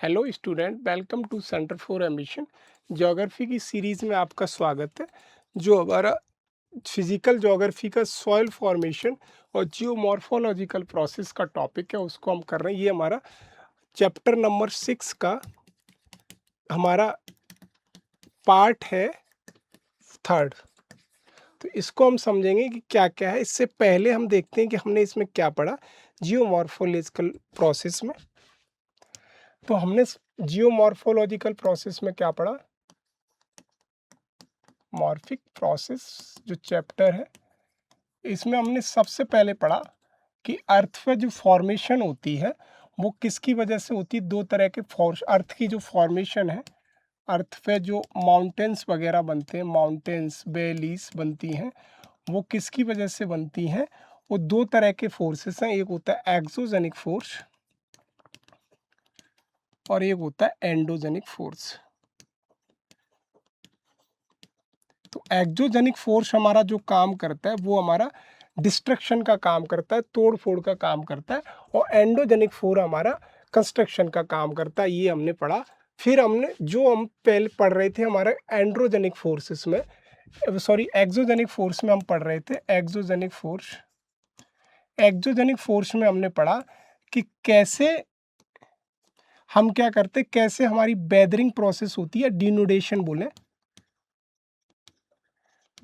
Hello student, welcome to centre for ambition. Geography की series में आपका स्वागत है। जो हमारा फिजिकल ज्योग्राफी का सॉइल फॉर्मेशन और जियोमॉर्फोलॉजिकल प्रोसेस का टॉपिक है, उसको हम कर रहे हैं। ये हमारा चैप्टर नंबर 6 का हमारा पार्ट है, थर्ड। तो इसको हम समझेंगे कि क्या क्या है। इससे पहले हम देखते हैं कि हमने इसमें क्या पढ़ा जियोमॉर्फोलॉजिकल प्रोसेस में। तो हमने जियोमॉर्फोलॉजिकल प्रोसेस में क्या पढ़ा? मॉर्फिक प्रोसेस जो चैप्टर है, इसमें हमने सबसे पहले पढ़ा कि अर्थ पे जो फॉर्मेशन होती है वो किसकी वजह से होती है। दो तरह के अर्थ की जो फॉर्मेशन है, अर्थ पे जो माउंटेन्स वगैरह बनते हैं, माउंटेन्स वैलीज बनती हैं, वो किसकी वजह से बनती हैं? वो दो तरह के फोर्सेस हैं। एक होता है एक्सोजेनिक फोर्स और एक होता है एंडोजेनिक फोर्स। तो एक्सोजेनिक फोर्स हमारा जो काम करता है वो हमारा डिस्ट्रक्शन का काम करता है, तोड़ फोड़ का काम करता है, और एंडोजेनिक फोर्स हमारा कंस्ट्रक्शन का काम करता है। ये हमने पढ़ा। फिर हमने जो हम पहले पढ़ रहे थे हमारे एंड्रोजेनिक फोर्सेस में, सॉरी एक्सोजेनिक फोर्स में हम पढ़ रहे थे। एक्सोजेनिक फोर्स में हमने पढ़ा कि कैसे हम क्या करते, कैसे हमारी वेदरिंग प्रोसेस होती है, डिनोडेशन बोले,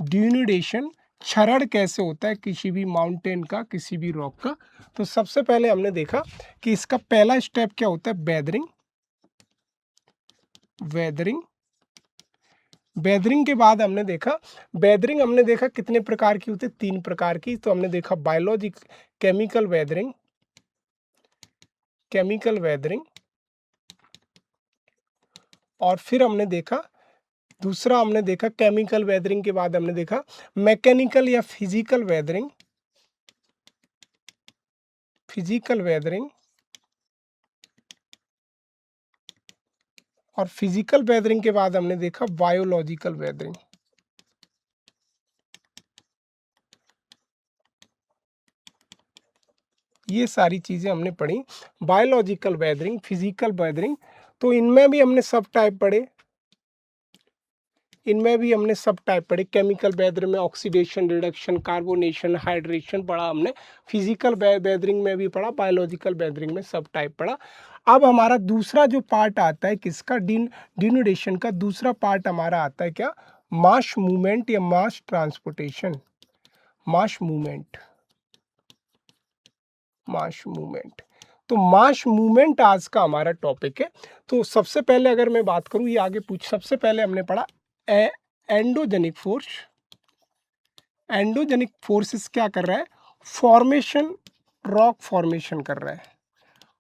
डिनोडेशन, क्षरण कैसे होता है किसी भी माउंटेन का, किसी भी रॉक का। तो सबसे पहले हमने देखा कि इसका पहला स्टेप क्या होता है, वेदरिंग। वेदरिंग के बाद हमने देखा, वेदरिंग हमने देखा कितने प्रकार की होती है, 3 प्रकार की। तो हमने देखा बायोलॉजिक, केमिकल वेदरिंग, और फिर हमने देखा दूसरा, हमने देखा केमिकल वेदरिंग के बाद हमने देखा मैकेनिकल या फिजिकल वेदरिंग। और फिजिकल वेदरिंग के बाद हमने देखा बायोलॉजिकल वेदरिंग। ये सारी चीजें हमने पढ़ी, बायोलॉजिकल वेदरिंग, फिजिकल वेदरिंग। तो इनमें भी हमने सब टाइप पढ़े, केमिकल वेदरिंग में ऑक्सीडेशन, रिडक्शन, कार्बोनेशन, हाइड्रेशन पढ़ा हमने। फिजिकल वेदरिंग में भी पढ़ा, बायोलॉजिकल वेदरिंग में सब टाइप पढ़ा। अब हमारा दूसरा जो पार्ट आता है किसका, डिनोडेशन का दूसरा पार्ट हमारा आता है क्या, मास मूवमेंट या मास ट्रांसपोर्टेशन। Mass movement. तो मास मूवमेंट आज का हमारा टॉपिक है। तो सबसे पहले अगर मैं बात करूं, ये आगे सबसे पहले हमने पढ़ा एंडोजेनिक फोर्सेस क्या कर रहा है, फॉर्मेशन, रॉक फॉर्मेशन कर रहा है,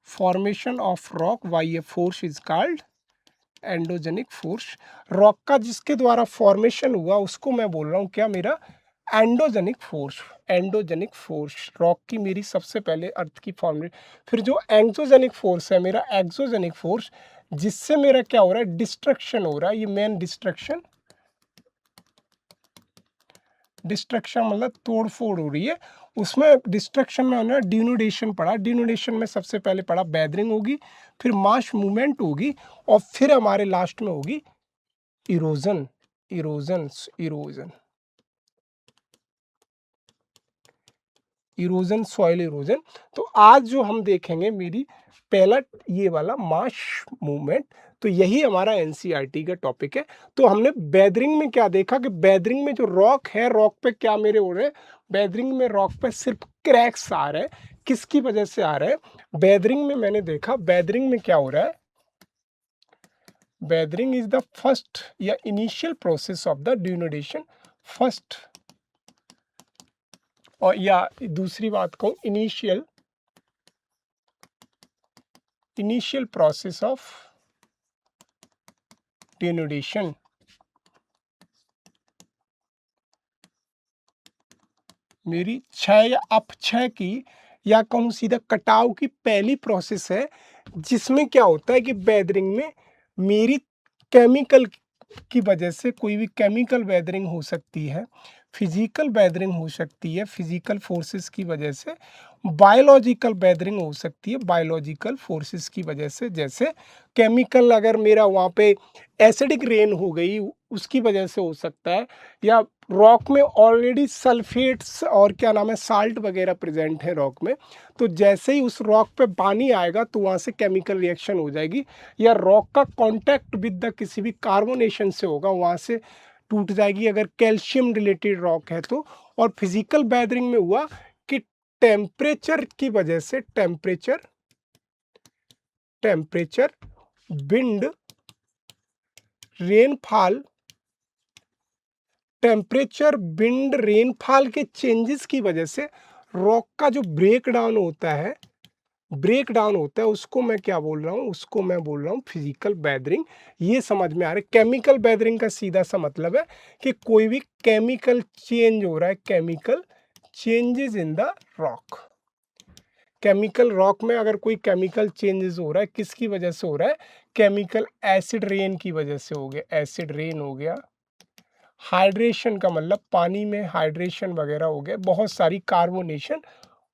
formation of rock, why a force is called endogenic force. Rock का जिसके द्वारा फॉर्मेशन हुआ उसको मैं बोल रहा हूँ क्या, मेरा एंडोजेनिक फोर्स। रॉक की मेरी सबसे पहले अर्थ की फॉर्मेशन। फिर जो एक्सोजेनिक फोर्स है मेरा, एक्सोजेनिक फोर्स, जिससे मेरा क्या हो रहा है, डिस्ट्रक्शन हो रहा है। ये मेन डिस्ट्रक्शन मतलब तोड़ फोड़ हो रही है। उसमें डिस्ट्रक्शन में हमने डिनोडेशन पढ़ा। डिनोडेशन में सबसे पहले पढ़ा वेदरिंग होगी, फिर मास मूवमेंट होगी, और फिर हमारे लास्ट में होगी इरोजन। Soil erosion. तो आज जो हम देखेंगे मेरी पहला ये वाला मास मूवमेंट। तो यही हमारा एनसीईआरटी का टॉपिक है। तो हमने वेदरिंग में क्या देखा कि वेदरिंग में जो रॉक है, रॉक पे क्या मेरे हो रहे हैं, वेदरिंग में रॉक पे सिर्फ क्रैक्स आ रहे हैं। किसकी वजह से आ रहे हैं, वेदरिंग में मैंने देखा, वेदरिंग में क्या हो रहा है, वेदरिंग इज द फर्स्ट या initial process of the denudation. First, और या दूसरी बात कहूं, इनिशियल प्रोसेस ऑफ डिनोडेशन। मेरी क्षय या अपक्षय की, या कहूँ सीधा कटाव की पहली प्रोसेस है, जिसमें क्या होता है कि वेदरिंग में मेरी केमिकल की वजह से, कोई भी केमिकल वेदरिंग हो सकती है, फिजिकल वेदरिंग हो सकती है, फिजिकल फोर्सेस की वजह से, बायोलॉजिकल वेदरिंग हो सकती है बायोलॉजिकल फोर्सेस की वजह से, जैसे केमिकल, अगर मेरा वहाँ पे एसिडिक रेन हो गई उसकी वजह से हो सकता है, या रॉक में ऑलरेडी सल्फेट्स और क्या नाम है साल्ट वगैरह प्रेजेंट है रॉक में, तो जैसे ही उस रॉक पे पानी आएगा तो वहाँ से केमिकल रिएक्शन हो जाएगी, या रॉक का कांटेक्ट विद द किसी भी कार्बोनेशन से होगा, वहाँ से टूट जाएगी अगर कैल्शियम रिलेटेड रॉक है तो। और फिजिकल वेदरिंग में हुआ कि टेम्परेचर की वजह से, temperature, wind, rainfall, temperature, wind, rainfall के चेंजेस की वजह से रॉक का जो ब्रेक डाउन होता है, उसको मैं क्या बोल रहा हूँ, उसको मैं बोल रहा हूँ फिजिकल वेदरिंग। ये समझ में आ रहा है। केमिकल वेदरिंग का सीधा सा मतलब है कि कोई भी केमिकल चेंज हो रहा है, chemical changes in the rock. Chemical rock में अगर कोई केमिकल चेंजेस हो रहा है, किसकी वजह से हो रहा है, केमिकल एसिड रेन की वजह से हो गया, एसिड रेन हो गया, हाइड्रेशन का मतलब पानी में हाइड्रेशन वगैरह हो गया, बहुत सारी कार्बोनेशन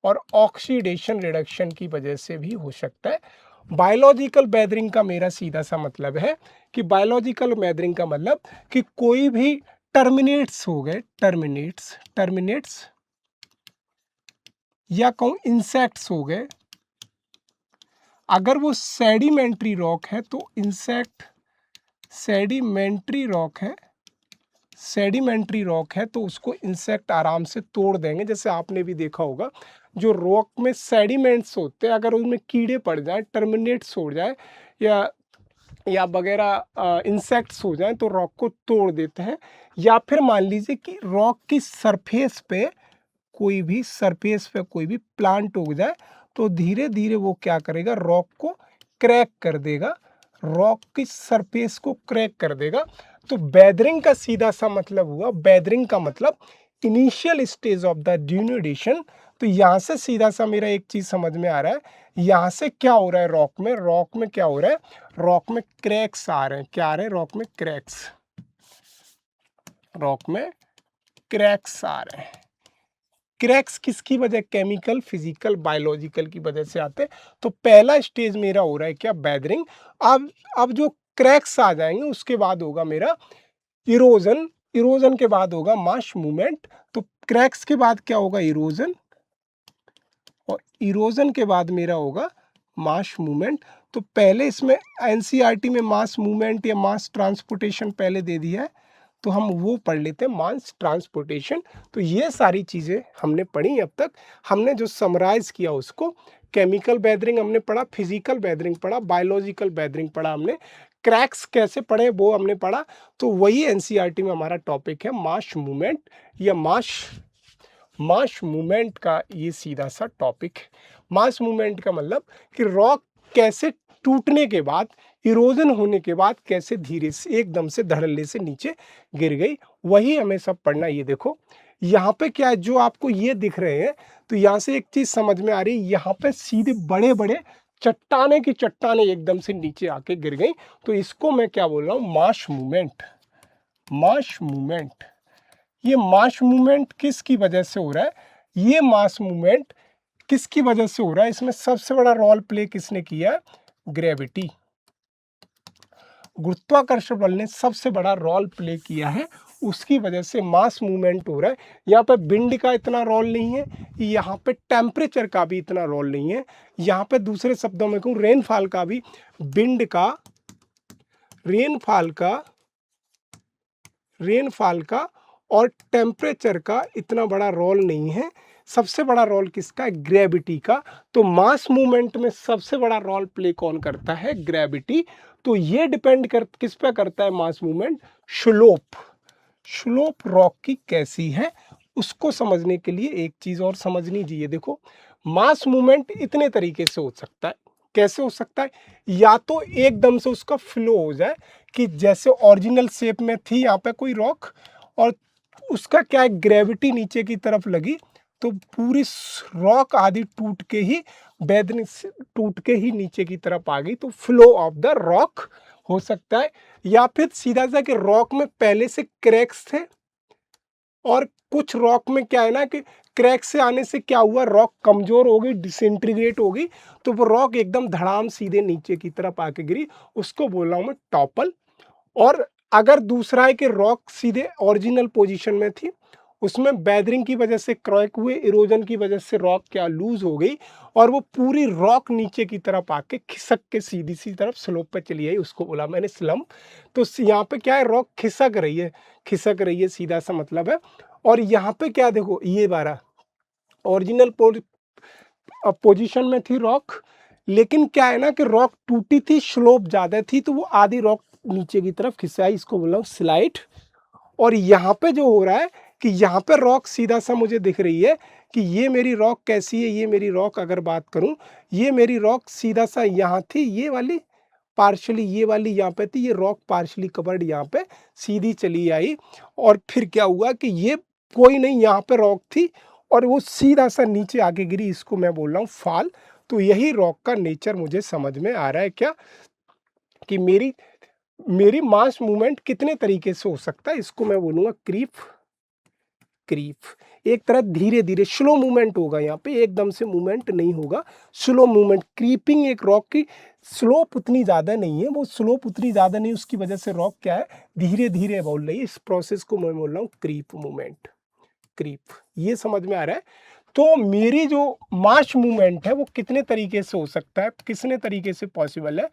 और ऑक्सीडेशन रिडक्शन की वजह से भी हो सकता है। बायोलॉजिकल वेदरिंग का मेरा सीधा सा मतलब है कि बायोलॉजिकल वेदरिंग का मतलब कि कोई भी टर्मिनेट्स हो गए, टर्मिनेट्स या कहूँ इंसेक्ट्स हो गए, अगर वो सेडिमेंट्री रॉक है तो सेडिमेंट्री रॉक है तो उसको इंसेक्ट आराम से तोड़ देंगे। जैसे आपने भी देखा होगा जो रॉक में सेडिमेंट्स होते हैं, अगर उनमें कीड़े पड़ जाए, टर्मिनेट्स हो जाए या वगैरह इंसेक्ट्स हो जाए तो रॉक को तोड़ देते हैं। या फिर मान लीजिए कि रॉक की सरफेस पे कोई भी प्लांट उग जाए तो धीरे धीरे वो क्या करेगा, रॉक को क्रैक कर देगा, रॉक की सरफेस को क्रैक कर देगा। तो वेदरिंग का सीधा सा मतलब हुआ, वेदरिंग का मतलब इनिशियल स्टेज ऑफ द डिनूडेशन। तो यहाँ से सीधा सा मेरा एक चीज समझ में आ रहा है, यहाँ से क्या हो रहा है रॉक में क्या हो रहा है, रॉक में क्रैक्स आ रहे हैं। क्या आ रहे हैं, रॉक में क्रैक्स आ रहे हैं। क्रैक्स किसकी वजह, केमिकल, फिजिकल, बायोलॉजिकल की वजह से आते हैं। तो पहला स्टेज मेरा हो रहा है क्या, वेदरिंग। अब जो क्रैक्स आ जाएंगे उसके बाद होगा मेरा इरोजन के बाद होगा मास मूवमेंट। तो क्रैक्स के बाद क्या होगा, इरोजन, और इरोजन के बाद मेरा होगा मास मूवमेंट। तो पहले इसमें एनसीईआरटी में मास मूवमेंट या मास ट्रांसपोर्टेशन पहले दे दिया है, तो हम वो पढ़ लेते हैं, मास ट्रांसपोर्टेशन। तो ये सारी चीज़ें हमने पढ़ी। अब तक हमने जो समराइज किया उसको, केमिकल वेदरिंग हमने पढ़ा, फिजिकल वेदरिंग पढ़ा, बायोलॉजिकल वेदरिंग पढ़ा, हमने क्रैक्स कैसे पढ़े वो हमने पढ़ा। तो वही एनसीईआरटी में हमारा टॉपिक है मास मूवमेंट या मास मूवमेंट का ये सीधा सा टॉपिक है। मास मूवमेंट का मतलब कि रॉक कैसे टूटने के बाद, इरोजन होने के बाद कैसे धीरे से एकदम से धड़ल्ले से नीचे गिर गई, वही हमें सब पढ़ना। ये देखो यहाँ पे क्या है, जो आपको ये दिख रहे हैं, तो यहाँ से एक चीज समझ में आ रही है, यहाँ पे सीधे बड़े बड़े चट्टाने की चट्टाने एकदम से नीचे आके गिर गई। तो इसको मैं क्या बोल रहा हूँ, मास मूवमेंट। ये मास मूवमेंट किसकी वजह से हो रहा है, ये मास मूवमेंट किसकी वजह से हो रहा है, इसमें सबसे बड़ा रोल प्ले किसने किया है, ग्रेविटी, गुरुत्वाकर्षण बल ने सबसे बड़ा रोल प्ले किया है, उसकी वजह से मास मूवमेंट हो रहा है। यहाँ पे विंड का इतना रोल नहीं है, यहाँ पे टेम्परेचर का भी इतना रोल नहीं है, यहाँ पे दूसरे शब्दों में कहूँ रेनफॉल का भी, विंड का, रेनफॉल का और टेम्परेचर का इतना बड़ा रोल नहीं है। सबसे बड़ा रोल किसका है, ग्रेविटी का। तो मास मूवमेंट में सबसे बड़ा रोल प्ले कौन करता है, ग्रेविटी। तो ये डिपेंड किस पे करता है मास मूवमेंट, स्लोप रॉक की कैसी है उसको समझने के लिए एक चीज और समझनी चाहिए। देखो मास मूवमेंट इतने तरीके से हो सकता है, कैसे हो सकता है, या तो एकदम से उसका फ्लो हो जाए कि जैसे ओरिजिनल शेप में थी यहाँ पे कोई रॉक, और उसका क्या है, ग्रेविटी नीचे की तरफ लगी तो पूरी रॉक आदि टूट के ही नीचे की तरफ आ गई, तो फ्लो ऑफ द रॉक हो सकता है। या फिर सीधा सा कि रॉक में पहले से क्रैक्स थे, और कुछ रॉक में क्या है ना कि क्रैक से आने से क्या हुआ, रॉक कमज़ोर हो गई, डिसइंटीग्रेट हो गई, तो वो रॉक एकदम धड़ाम सीधे नीचे की तरफ आके गिरी, उसको बोल रहा हूँ मैं टॉपल। और अगर दूसरा है कि रॉक सीधे ओरिजिनल पोजीशन में थी, उसमें वेदरिंग की वजह से क्रैक हुए, इरोजन की वजह से रॉक क्या लूज हो गई और वो पूरी रॉक नीचे की तरफ आके खिसक के सीधी सी तरफ स्लोप पे चली आई, उसको बोला मैंने स्लम्प। तो यहाँ पे क्या है, रॉक खिसक रही है, सीधा सा मतलब है। और यहाँ पे क्या देखो, ये बारह ओरिजिनल पोजीशन में थी रॉक, लेकिन क्या है ना कि रॉक टूटी थी, स्लोप ज़्यादा थी, तो वो आधी रॉक नीचे की तरफ खिंचाई, इसको बोला हूँ स्लाइड। और यहाँ पे जो हो रहा है कि यहाँ पे रॉक सीधा सा मुझे दिख रही है कि ये मेरी रॉक कैसी है, ये मेरी रॉक अगर बात करूँ, ये मेरी रॉक सीधा सा यहाँ थी, ये वाली पार्शली, ये वाली यहाँ पे थी, ये रॉक पार्शली कवर्ड यहाँ पे सीधी चली आई। और फिर क्या हुआ कि ये कोई नहीं, यहाँ पे रॉक थी और वो सीधा सा नीचे आके गिरी, इसको मैं बोल रहा हूँ फॉल। तो यही रॉक का नेचर मुझे समझ में आ रहा है क्या, कि मेरी मेरी मास मूवमेंट कितने तरीके से हो सकता है, इसको मैं बोलूँगा क्रीप। एक तरह धीरे धीरे स्लो मूवमेंट होगा, यहाँ पे एकदम से मूवमेंट नहीं होगा, स्लो मूवमेंट। क्रीपिंग एक रॉक की स्लोप उतनी ज़्यादा नहीं है, वो स्लोप उतनी ज़्यादा नहीं, उसकी वजह से रॉक क्या है, धीरे धीरे बोल रही है। इस प्रोसेस को मैं बोल रहा हूँ क्रीप मूवमेंट। ये समझ में आ रहा है। तो मेरी जो मास मूवमेंट है वो कितने तरीके से हो सकता है, कितने तरीके से पॉसिबल है,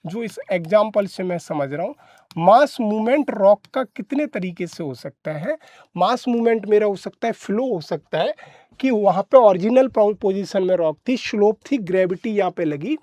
जो इस एग्जाम्पल से मैं समझ रहा हूँ। मास मूवमेंट रॉक का कितने तरीके से हो सकता है। मास मूवमेंट मेरा हो सकता है, फ्लो हो सकता है कि वहाँ पे ओरिजिनल पोजीशन में रॉक थी, स्लोप थी, ग्रेविटी यहाँ पे लगी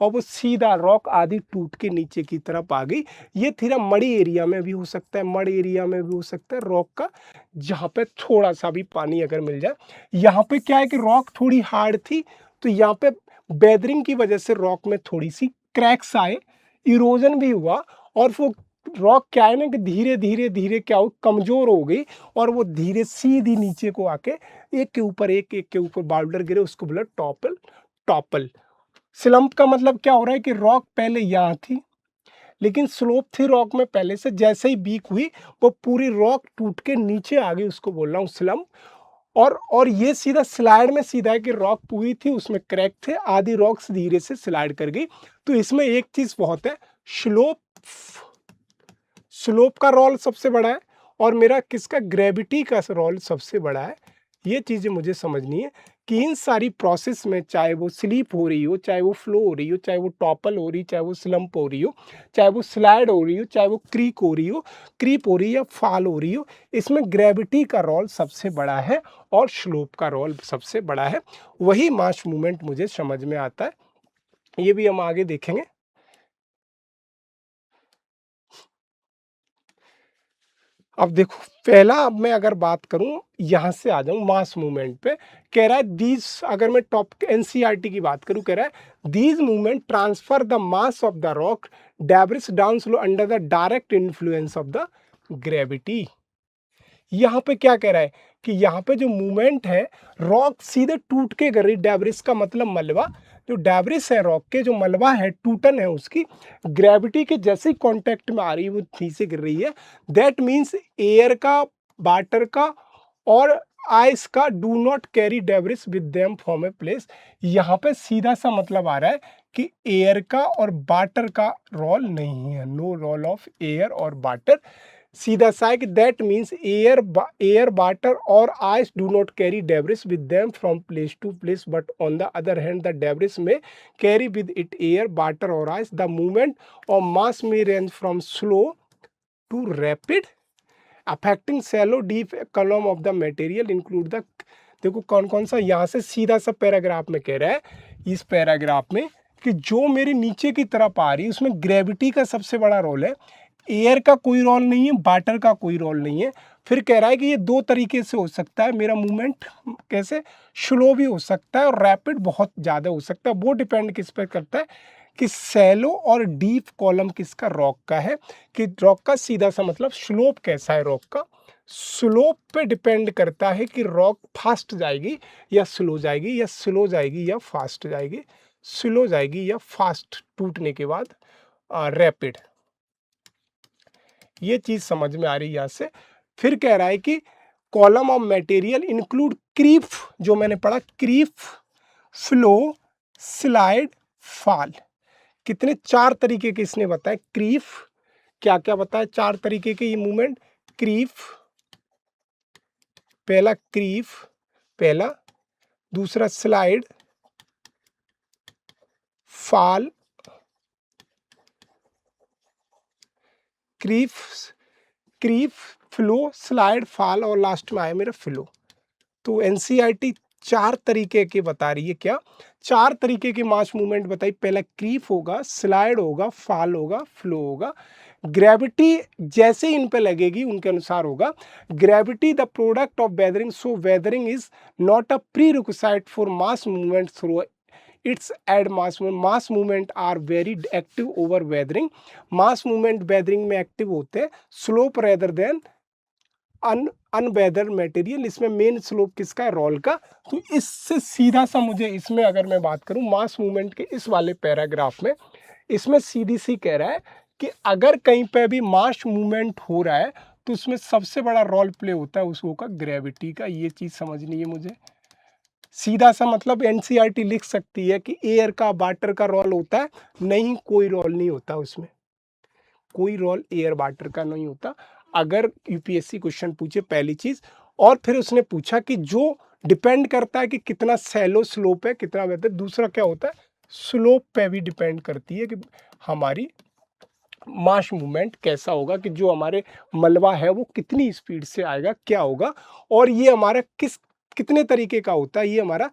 और वो सीधा रॉक आधी टूट के नीचे की तरफ आ गई। ये थोड़ा मड़ी एरिया में भी हो सकता है, मड़ एरिया में भी हो सकता है रॉक का, जहाँ पे थोड़ा सा भी पानी अगर मिल जाए। यहाँ पे क्या है कि रॉक थोड़ी हार्ड थी, तो यहाँ पे वेदरिंग की वजह से रॉक में थोड़ी सी क्रैक्स आए, इरोजन भी हुआ और वो रॉक क्या है ना कि धीरे धीरे धीरे क्या हो, कमजोर हो गई और वो धीरे सीधी नीचे को आके एक के ऊपर एक के ऊपर बाउल्डर गिरे, उसको बोला टॉपल। टॉपल स्लम्प का मतलब क्या हो रहा है कि रॉक पहले यहाँ थी, लेकिन स्लोप थी रॉक में पहले से, जैसे ही वीक हुई वो पूरी रॉक टूट के नीचे आ गई, उसको बोल रहा हूँ स्लम्प। और ये सीधा स्लाइड में सीधा है कि रॉक पूरी थी, उसमें क्रैक थे, आधी रॉक्स धीरे से स्लाइड कर गई। तो इसमें एक चीज बहुत है, स्लोप स्लोप का रोल सबसे बड़ा है और मेरा किसका, ग्रेविटी का रोल सबसे बड़ा है। ये चीज़ें मुझे समझनी है कि इन सारी प्रोसेस में, चाहे वो स्लीप हो रही हो, चाहे वो फ्लो हो रही हो, चाहे वो टॉपल हो रही, चाहे वो स्लम्प हो रही हो, चाहे वो स्लाइड हो रही हो, चाहे वो क्रीप हो रही या फॉल हो रही हो, इसमें ग्रेविटी का रोल सबसे बड़ा है और स्लोप का रोल सबसे बड़ा है। वही मास मूवमेंट मुझे समझ में आता है, ये भी हम आगे देखेंगे। अब देखो, पहला, अब मैं अगर बात करूं, यहां से आ जाऊं मास मूवमेंट पे, कह रहा है दीज, अगर मैं टॉप एनसीईआरटी की बात करूं, कह रहा है these movement transfer the mass of the rock debris down slow under the direct influence of the gravity. यहाँ पे क्या कह रहा है कि यहाँ पे जो मूवमेंट है, रॉक सीधे टूट के गिर रही, डेब्रिस का मतलब मलबा, जो डेब्रिस है रॉक के, जो मलबा है, टूटन है उसकी, ग्रेविटी के जैसे ही कांटेक्ट में आ रही है वो नीचे गिर रही है। दैट मीन्स एयर का, वाटर का और आइस का do not carry debris with them from a place. यहाँ पे सीधा सा मतलब आ रहा है कि एयर का और वाटर का रोल नहीं है, नो रोल ऑफ एयर और वाटर। सीधा सा है कि दैट मीन्स एयर वाटर और ice do not carry debris with them from place to place, but on the other hand the debris may carry with it air water और ice. The movement of mass may range from slow to rapid affecting shallow deep column of the material include the. देखो कौन कौन सा, यहाँ से सीधा सा paragraph में कह रहा है, इस पैराग्राफ में, कि जो मेरे नीचे की तरफ आ रही है उसमें ग्रेविटी का सबसे बड़ा रोल है, एयर का कोई रोल नहीं है, वाटर का कोई रोल नहीं है। फिर कह रहा है कि ये दो तरीके से हो सकता है मेरा मूवमेंट, कैसे, स्लो भी हो सकता है और रैपिड बहुत ज़्यादा हो सकता है। वो डिपेंड किस पर करता है कि सैलो और डीप कॉलम किसका, रॉक का है, कि रॉक का सीधा सा मतलब स्लोप कैसा है रॉक का। स्लोप पे डिपेंड करता है कि रॉक फास्ट जाएगी या स्लो जाएगी, या स्लो जाएगी या फास्ट जाएगी, स्लो जाएगी या फास्ट टूटने के बाद रैपिड। ये चीज़ समझ में आ रही है यहाँ से। फिर कह रहा है कि column of material include creep, जो मैंने पढ़ा, क्रीप, फ्लो, स्लाइड, फॉल। कितने? 4 तरीके के इसने बताए। क्रीप, क्या क्या बताया? 4 तरीके के ये मूवमेंट। क्रीप, पहला क्रीप, पहला, दूसरा slide, fall, creep, creep, flow, slide, fall, और लास्ट में आया मेरा फ्लो। तो एनसीईआरटी 4 तरीके के बता रही है। क्या? 4 तरीके के मास मूवमेंट बताई। पहला क्रीप होगा, स्लाइड होगा, फॉल होगा, फ्लो होगा। ग्रेविटी जैसे इन पे लगेगी उनके अनुसार होगा। Gravity the product of weathering, so weathering is not a prerequisite for mass movement through its aid mass movement. Mass movement are very active over weathering. Mass movement weathering में एक्टिव होते हैं, slope rather than unweather material. इसमें main slope किसका है? Role का। तो इससे सीधा सा मुझे इसमें अगर मैं बात करूं मास मूवमेंट के इस वाले पैराग्राफ में, इसमें सीधी सी कह रहा है कि अगर कहीं पे भी मास मूवमेंट हो रहा है तो उसमें सबसे बड़ा रोल प्ले होता है उसको का ग्रेविटी का। ये चीज समझनी है मुझे। सीधा सा मतलब एनसीईआरटी लिख सकती है कि एयर का, वाटर का रोल होता है? नहीं, कोई रोल नहीं होता उसमें। कोई रोल एयर वाटर का नहीं होता। अगर यूपीएससी क्वेश्चन पूछे, पहली चीज। और फिर उसने पूछा कि जो डिपेंड करता है कि कितना सैलो स्लोप है, कितना बेहतर। दूसरा क्या होता है? स्लोप पे भी डिपेंड करती है कि हमारी मास मूवमेंट कैसा होगा, कि जो हमारे मलबा है वो कितनी स्पीड से आएगा, क्या होगा। और ये हमारा कितने तरीके का होता है? ये हमारा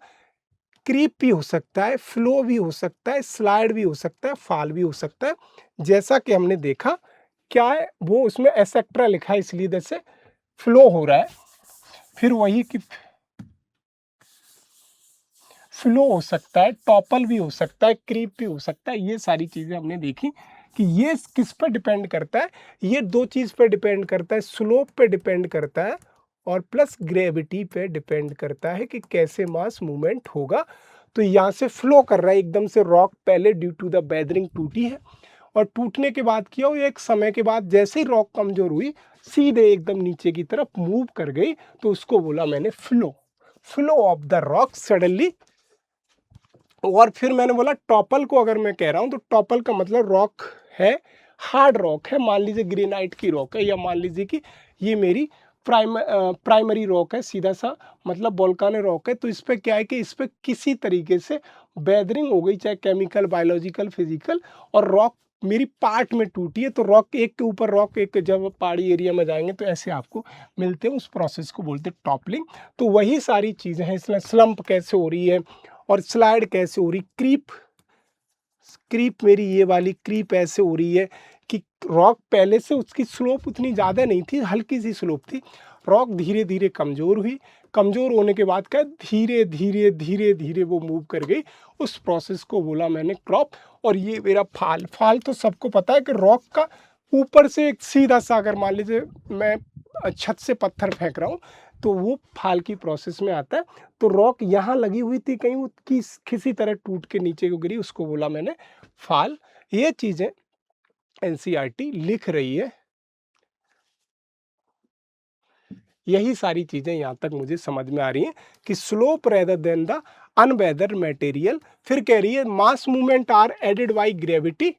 क्रीप भी हो सकता है, फ्लो भी हो सकता है, स्लाइड भी हो सकता है, फॉल भी हो सकता है। जैसा कि हमने देखा, क्या है वो उसमें एसेक्ट्रा लिखा है, इसलिए जैसे फ्लो हो रहा है। फिर वही कि फ्लो हो सकता है, टॉपल भी हो सकता है, क्रीप भी हो सकता है। ये सारी चीजें हमने देखी कि ये किस पर डिपेंड करता है। ये 2 चीज पर डिपेंड करता है, स्लोप पे डिपेंड करता है और प्लस ग्रेविटी पे डिपेंड करता है कि कैसे मास मूवमेंट होगा। तो यहाँ से फ्लो कर रहा है एकदम से रॉक, पहले ड्यू टू द वेदरिंग टूटी है, और टूटने के बाद किया, एक समय के बाद जैसे ही रॉक कमजोर हुई, सीधे एकदम नीचे की तरफ मूव कर गई, तो उसको बोला मैंने flow. Flow of the rock suddenly. और फिर मैंने बोला टॉपल को अगर मैं कह रहा हूं तो टॉपल का मतलब रॉक है, हार्ड रॉक है। मान लीजिए ग्रेनाइट की रॉक है, या मान लीजिए कि ये मेरी प्राइमरी रॉक है, सीधा सा मतलब वोल्केनो रॉक है। तो इस पर क्या है कि इस पर किसी तरीके से वेदरिंग हो गई, चाहे केमिकल, बायोलॉजिकल, फिजिकल, और रॉक मेरी पार्ट में टूटी है। तो रॉक एक के ऊपर रॉक एक, जब पहाड़ी एरिया में जाएंगे तो ऐसे आपको मिलते हैं, उस प्रोसेस को बोलते हैं टॉपलिंग। तो वही सारी चीज़ें हैं इसमें। स्लम्प कैसे हो रही है और स्लाइड कैसे हो रही, क्रीप, क्रीप मेरी ये वाली क्रीप ऐसे हो रही है कि रॉक पहले से उसकी स्लोप उतनी ज़्यादा नहीं थी, हल्की सी स्लोप थी। रॉक धीरे धीरे कमज़ोर हुई, कमज़ोर होने के बाद क्या, धीरे धीरे धीरे धीरे वो मूव कर गई। उस प्रोसेस को बोला मैंने क्रॉप। और ये मेरा फाल। फाल तो सबको पता है कि रॉक का ऊपर से एक सीधा सा, अगर मान लीजिए मैं छत से पत्थर फेंक रहा हूँ तो वो फाल की प्रोसेस में आता है। तो रॉक यहाँ लगी हुई थी, कहीं वो किसी तरह टूट के नीचे को गिरी, उसको बोला मैंने फाल। ये चीजें एनसीईआरटी लिख रही है। यही सारी चीजें यहाँ तक मुझे समझ में आ रही हैं कि slope rather than the unweathered material. फिर कह रही है mass movement are aided by gravity.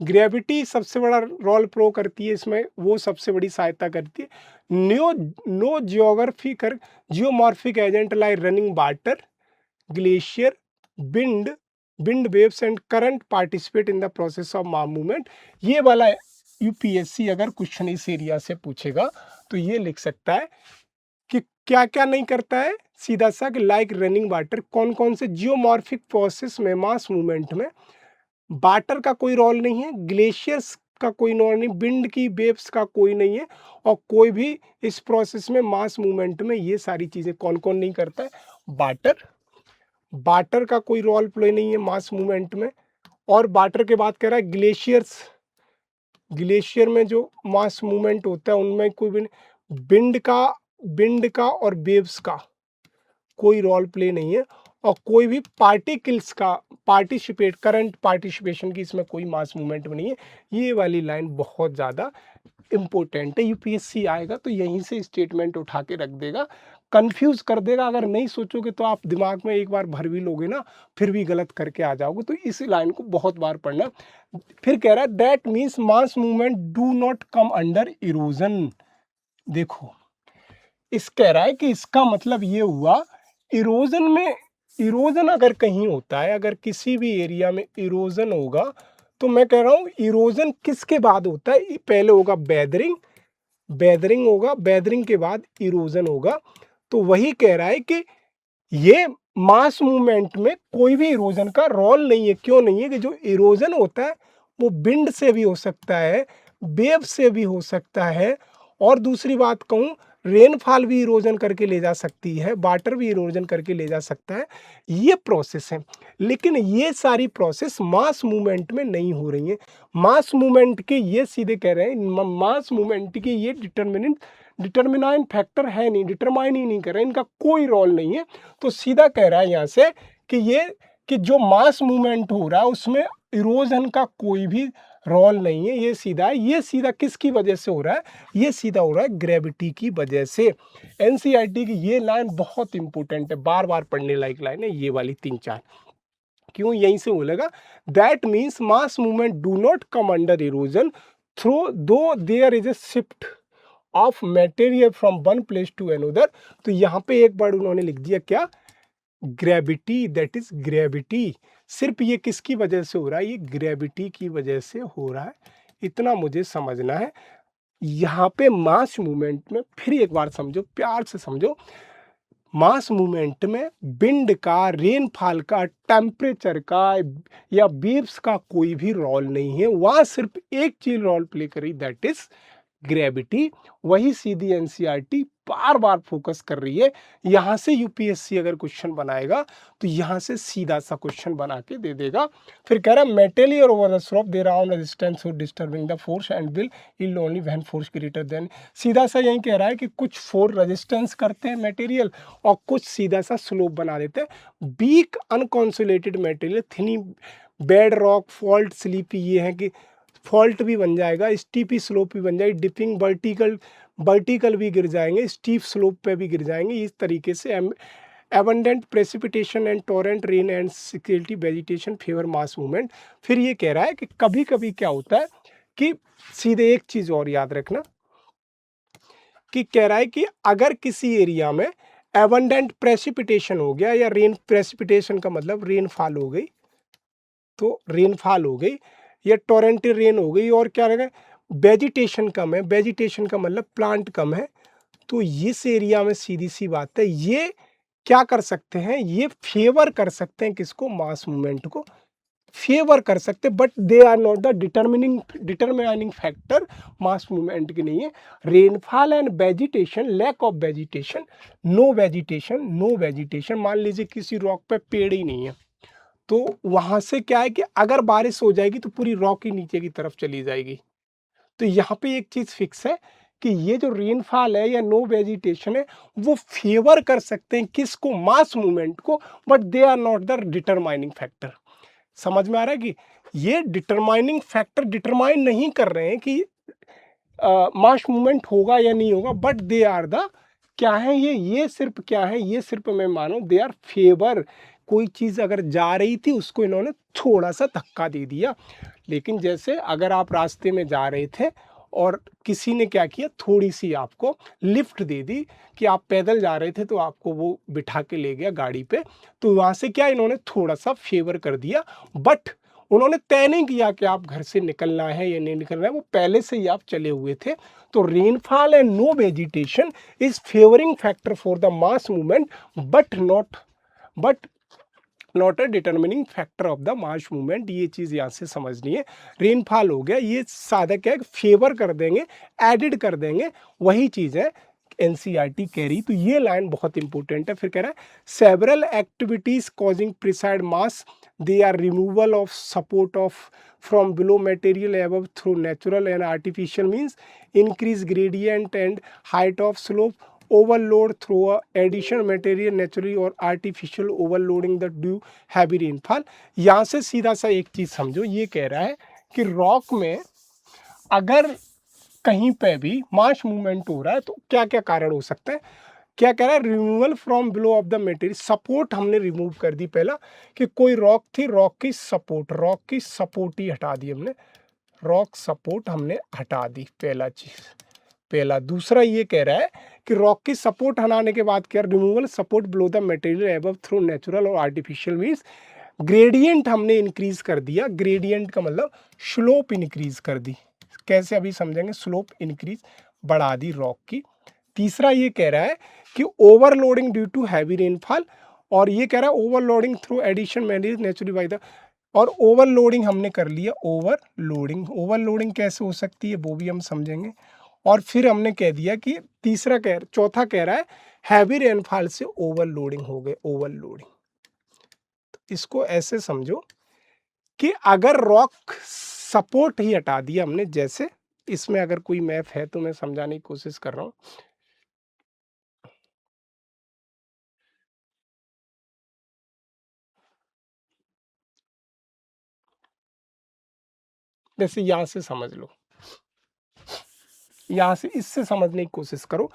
Gravity सबसे बड़ा रोल प्रो करती है इसमें, वो सबसे बड़ी सहायता करती है। No geographical geomorphic agent like running water, glacier, wind waves and current participate in the process of mass movement. ये वाला यूपीएससी अगर क्वेश्चन इस एरिया से पूछेगा तो ये लिख सकता है कि क्या क्या नहीं करता है, सीधा सा कि लाइक रनिंग वाटर। कौन कौन से जियोमॉर्फिक प्रोसेस में, मास मूवमेंट में वाटर का कोई रोल नहीं है, ग्लेशियर्स का कोई रोल नहीं, विंड की वेव्स का कोई नहीं है, और कोई भी इस प्रोसेस में मास मूवमेंट में ये सारी चीजें कौन कौन नहीं करता है, वाटर। वाटर का कोई रोल प्ले नहीं है मास मूवमेंट में। और वाटर के बाद कह रहा है ग्लेशियर्स, ग्लेशियर में जो मास मूवमेंट होता है उनमें कोई भी विंड का और वेव्स का कोई रोल प्ले नहीं है। और कोई भी पार्टिकल्स का करंट पार्टिसिपेशन की इसमें कोई मास मूवमेंट नहीं है। ये वाली लाइन बहुत ज़्यादा इम्पोर्टेंट है। यूपीएससी आएगा तो यहीं से स्टेटमेंट उठा के रख देगा, कंफ्यूज कर देगा। अगर नहीं सोचोगे तो आप दिमाग में एक बार भर भी लोगे ना, फिर भी गलत करके आ जाओगे। तो इस लाइन को बहुत बार पढ़ना। फिर कह रहा है that means mass movement do not come under erosion. देखो, इस कह रहा है कि इसका मतलब ये हुआ, इरोजन में, इरोजन अगर कहीं होता है, अगर किसी भी एरिया में इरोजन होगा, तो मैं कह रहा हूँ इरोजन किसके बाद होता है? पहले होगा वेदरिंग, वेदरिंग होगा, वेदरिंग के बाद इरोजन होगा। तो वही कह रहा है कि ये मास मूवमेंट में कोई भी इरोजन का रोल नहीं है। क्यों नहीं है? कि जो इरोजन होता है वो विंड से भी हो सकता है, वेव से भी हो सकता है, और दूसरी बात कहूँ, रेनफॉल भी इरोजन करके ले जा सकती है, वाटर भी इरोजन करके ले जा सकता है। ये प्रोसेस है, लेकिन ये सारी प्रोसेस मास मूवमेंट में नहीं हो रही है। मास मूवमेंट के ये सीधे कह रहे हैं, मास मूवमेंट के ये डिटर्मिनाइंग फैक्टर है नहीं, डिटरमाइन ही नहीं कर रहे, इनका कोई रोल नहीं है। तो सीधा कह रहा है यहाँ से कि जो मास मूवमेंट हो रहा है उसमें इरोजन का कोई भी रोल नहीं है। ये सीधा है। ये सीधा किसकी वजह से हो रहा है? ये सीधा हो रहा है ग्रेविटी की वजह से। एनसीईआरटी की ये लाइन बहुत इंपॉर्टेंट है, बार बार पढ़ने लायक लाइन है ये वाली 3-4। क्यों? यहीं से बोलेगा that means mass movement do not come under erosion through though there is a shift of material from one place to another. तो यहाँ पे एक बार उन्होंने लिख दिया क्या? Gravity, that is gravity. सिर्फ ये किसकी वजह से हो रहा है? ये ग्रेविटी की वजह से हो रहा है। इतना मुझे समझना है। यहाँ पे मास मूवमेंट में फिर एक बार समझो, प्यार से समझो, मास मूवमेंट में विंड का, रेनफॉल का, टेम्परेचर का या वेव्स का कोई भी रोल नहीं है। वहाँ सिर्फ एक चीज रोल प्ले करी, दैट इज ग्रेविटी। वही सीधी एनसीईआरटी बार बार फोकस कर रही है। यहाँ से यूपीएससी अगर क्वेश्चन बनाएगा तो यहाँ से सीधा सा क्वेश्चन बना के दे देगा। फिर कह रहा है material over the slope there are resistance for disturbing the force and will yield only when force greater than. सीधा सा यही कह रहा है कि कुछ फोर्स रेजिस्टेंस करते हैं मटेरियल और कुछ सीधा सा स्लोप बना देते हैं। Weak unconsolidated material, thinly bed rock, fault, sleepy, ये है कि फॉल्ट भी बन जाएगा, स्टीपी स्लोप भी बन जाएगी, डिपिंग, वर्टिकल भी गिर जाएंगे, स्टीप स्लोप पे भी गिर जाएंगे। इस तरीके से abundant precipitation and Torrent rain and security vegetation favour mass movement. फिर ये कह रहा है कि कभी कभी क्या होता है कि सीधे एक चीज और याद रखना, कि कह रहा है कि अगर किसी एरिया में एबंडेंट प्रेसिपिटेशन हो गया, या रेन, प्रेसिपिटेशन का मतलब रेनफॉल हो गई, तो रेनफॉल हो गई, या टोरेंटल रेन हो गई, और क्या रहेगा, वेजिटेशन कम है, वेजिटेशन का मतलब प्लांट कम है, तो इस एरिया में सीधी सी बात है, ये क्या कर सकते हैं? ये फेवर कर सकते हैं किसको? मास मूवमेंट को फेवर कर सकते, but they are not the determining factor. Mass movement की नहीं है। Rainfall and vegetation, lack of vegetation, no vegetation. मान लीजिए किसी रॉक पे पेड़ ही नहीं है, तो वहां से क्या है कि अगर बारिश हो जाएगी तो पूरी रॉक ही नीचे की तरफ चली जाएगी। तो यहाँ पे एक चीज फिक्स है कि ये जो रेनफॉल है या नो वेजिटेशन है, वो फेवर कर सकते हैं किसको? मास मूवमेंट को, but they are not the determining factor. समझ में आ रहा है कि ये डिटरमाइनिंग फैक्टर डिटरमाइन नहीं कर रहे हैं कि मास मूवमेंट होगा या नहीं होगा, बट दे आर द, क्या है ये सिर्फ क्या है? ये सिर्फ मैं मानो दे आर फेवर। कोई चीज अगर जा रही थी उसको इन्होंने थोड़ा सा धक्का दे दिया। लेकिन जैसे अगर आप रास्ते में जा रहे थे और किसी ने क्या किया, थोड़ी सी आपको लिफ्ट दे दी, कि आप पैदल जा रहे थे तो आपको वो बिठा के ले गया गाड़ी पे, तो वहां से क्या इन्होंने थोड़ा सा फेवर कर दिया, बट उन्होंने तय नहीं किया कि आप घर से निकलना है या नहीं निकलना है, वो पहले से ही आप चले हुए थे। तो rainfall and no vegetation is favouring factor for the mass movement, but not a determining factor of the mass movement. ये चीज़ यहाँ से समझनी है। रेनफॉल हो गया, ये सादा क्या है, फेवर कर देंगे, एडिड कर देंगे, वही चीज़ है एनसीईआरटी कह रही। तो ये लाइन बहुत इंपॉर्टेंट है। फिर कह रहा है several activities causing preside mass, they are removal of support of from below material above through natural and artificial means, increase gradient and height of slope, overload through addition material naturally और artificial overloading the due heavy rainfall. यहाँ से सीधा सा एक चीज़ समझो, ये कह रहा है कि रॉक में अगर कहीं पे भी मास मूवमेंट हो रहा है तो क्या क्या कारण हो सकते हैं। क्या कह रहा है, removal from below of the material, support हमने रिमूव कर दी। पहला कि कोई रॉक थी, रॉक की सपोर्ट ही हटा दी हमने, रॉक सपोर्ट हमने हटा दी, पहला चीज, पहला। दूसरा ये कह रहा है कि रॉक की सपोर्ट हटाने के बाद क्या, removal support below the material above through natural और आर्टिफिशियल मींस ग्रेडियंट हमने इंक्रीज कर दिया। ग्रेडियंट का मतलब स्लोप इंक्रीज कर दी। कैसे अभी समझेंगे, स्लोप इंक्रीज बढ़ा दी रॉक की। तीसरा ये कह रहा है कि overloading due to heavy rainfall, और ये कह रहा है overloading through addition manage naturally by the, और ओवरलोडिंग हमने कर लिया। ओवरलोडिंग कैसे हो सकती है वो भी हम समझेंगे। और फिर हमने कह दिया कि चौथा कह रहा है हैवी रेनफॉल से ओवरलोडिंग हो गए, ओवरलोडिंग। तो इसको ऐसे समझो कि अगर रॉक सपोर्ट ही हटा दिया हमने, जैसे इसमें अगर कोई मैप है तो मैं समझाने की कोशिश कर रहा हूं। जैसे यहां से समझ लो, यहां से इससे समझने की कोशिश करो।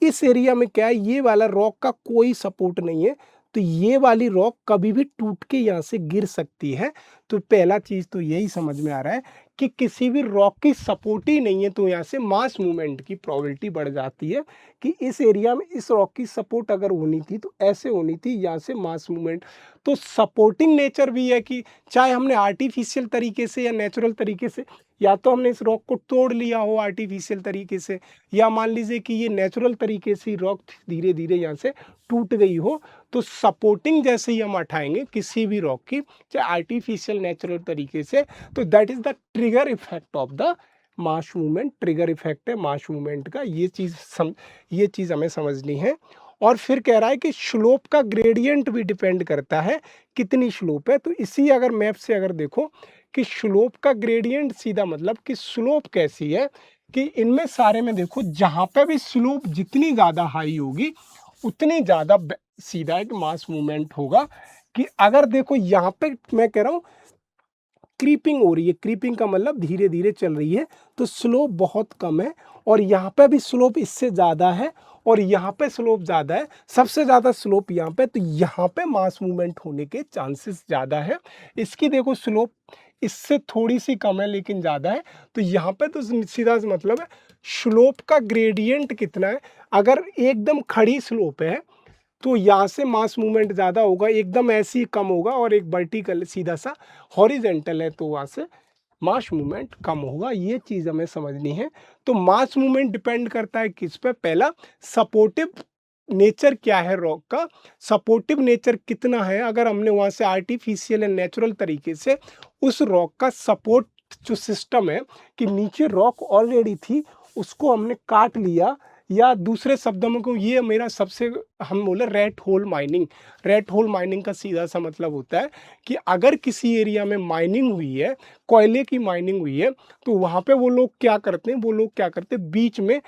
इस एरिया में क्या है, ये वाला रॉक का कोई सपोर्ट नहीं है, तो ये वाली रॉक कभी भी टूट के यहाँ से गिर सकती है। तो पहला चीज तो यही समझ में आ रहा है कि किसी भी रॉक की सपोर्ट ही नहीं है, तो यहाँ से मास मूवमेंट की प्रोबेबिलिटी बढ़ जाती है कि इस एरिया में इस रॉक की सपोर्ट अगर होनी थी तो ऐसे होनी थी, यहाँ से मास मूवमेंट। तो सपोर्टिंग नेचर भी है कि चाहे हमने आर्टिफिशियल तरीके से या नेचुरल तरीके से, या तो हमने इस रॉक को तोड़ लिया हो आर्टिफिशियल तरीके से, या मान लीजिए कि ये नेचुरल तरीके से रॉक धीरे धीरे यहाँ से टूट गई हो, तो सपोर्टिंग जैसे ही हम हटाएंगे किसी भी रॉक की, चाहे आर्टिफिशियल नेचुरल तरीके से, तो that is the trigger effect of the mass movement. Trigger effect है मास मूवमेंट का, ये चीज हमें समझनी है। और फिर कह रहा है कि स्लोप का ग्रेडियंट भी डिपेंड करता है कितनी स्लोप है। तो इसी अगर मैप से अगर देखो कि स्लोप का ग्रेडियंट सीधा मतलब कि स्लोप कैसी है, कि इनमें सारे में देखो जहां पे भी स्लोप जितनी ज्यादा हाई होगी उतनी ज्यादा सीधा एक मास मूवमेंट होगा। कि अगर देखो यहाँ पे मैं कह रहा हूँ क्रीपिंग हो रही है, क्रीपिंग का मतलब धीरे धीरे चल रही है, तो स्लोप बहुत कम है, और यहाँ पे भी स्लोप इससे ज्यादा है, और यहाँ पे स्लोप ज्यादा है, सबसे ज्यादा स्लोप यहाँ पे, तो यहाँ पे मास मूवमेंट होने के चांसेस ज्यादा है। इसकी देखो स्लोप इससे थोड़ी सी कम है लेकिन ज्यादा है, तो यहाँ पे तो सीधा मतलब है स्लोप का ग्रेडियंट कितना है। अगर एकदम खड़ी स्लोप है तो यहाँ से मास मूवमेंट ज़्यादा होगा, एकदम ऐसे ही कम होगा, और एक वर्टिकल सीधा सा हॉरिजेंटल है तो वहाँ से मास मूवमेंट कम होगा। ये चीज़ हमें समझनी है। तो मास मूवमेंट डिपेंड करता है किस पे, पहला सपोर्टिव नेचर क्या है रॉक का, सपोर्टिव नेचर कितना है। अगर हमने वहाँ से आर्टिफिशियल या नेचुरल तरीके से उस रॉक का सपोर्ट जो सिस्टम है कि नीचे रॉक ऑलरेडी थी उसको हमने काट लिया, या दूसरे शब्दों में कहूँ, ये मेरा सबसे, हम बोले rate hole mining. Rate hole mining का सीधा सा मतलब होता है कि अगर किसी एरिया में माइनिंग हुई है, कोयले की माइनिंग हुई है, तो वहाँ पे वो लोग क्या करते हैं, बीच में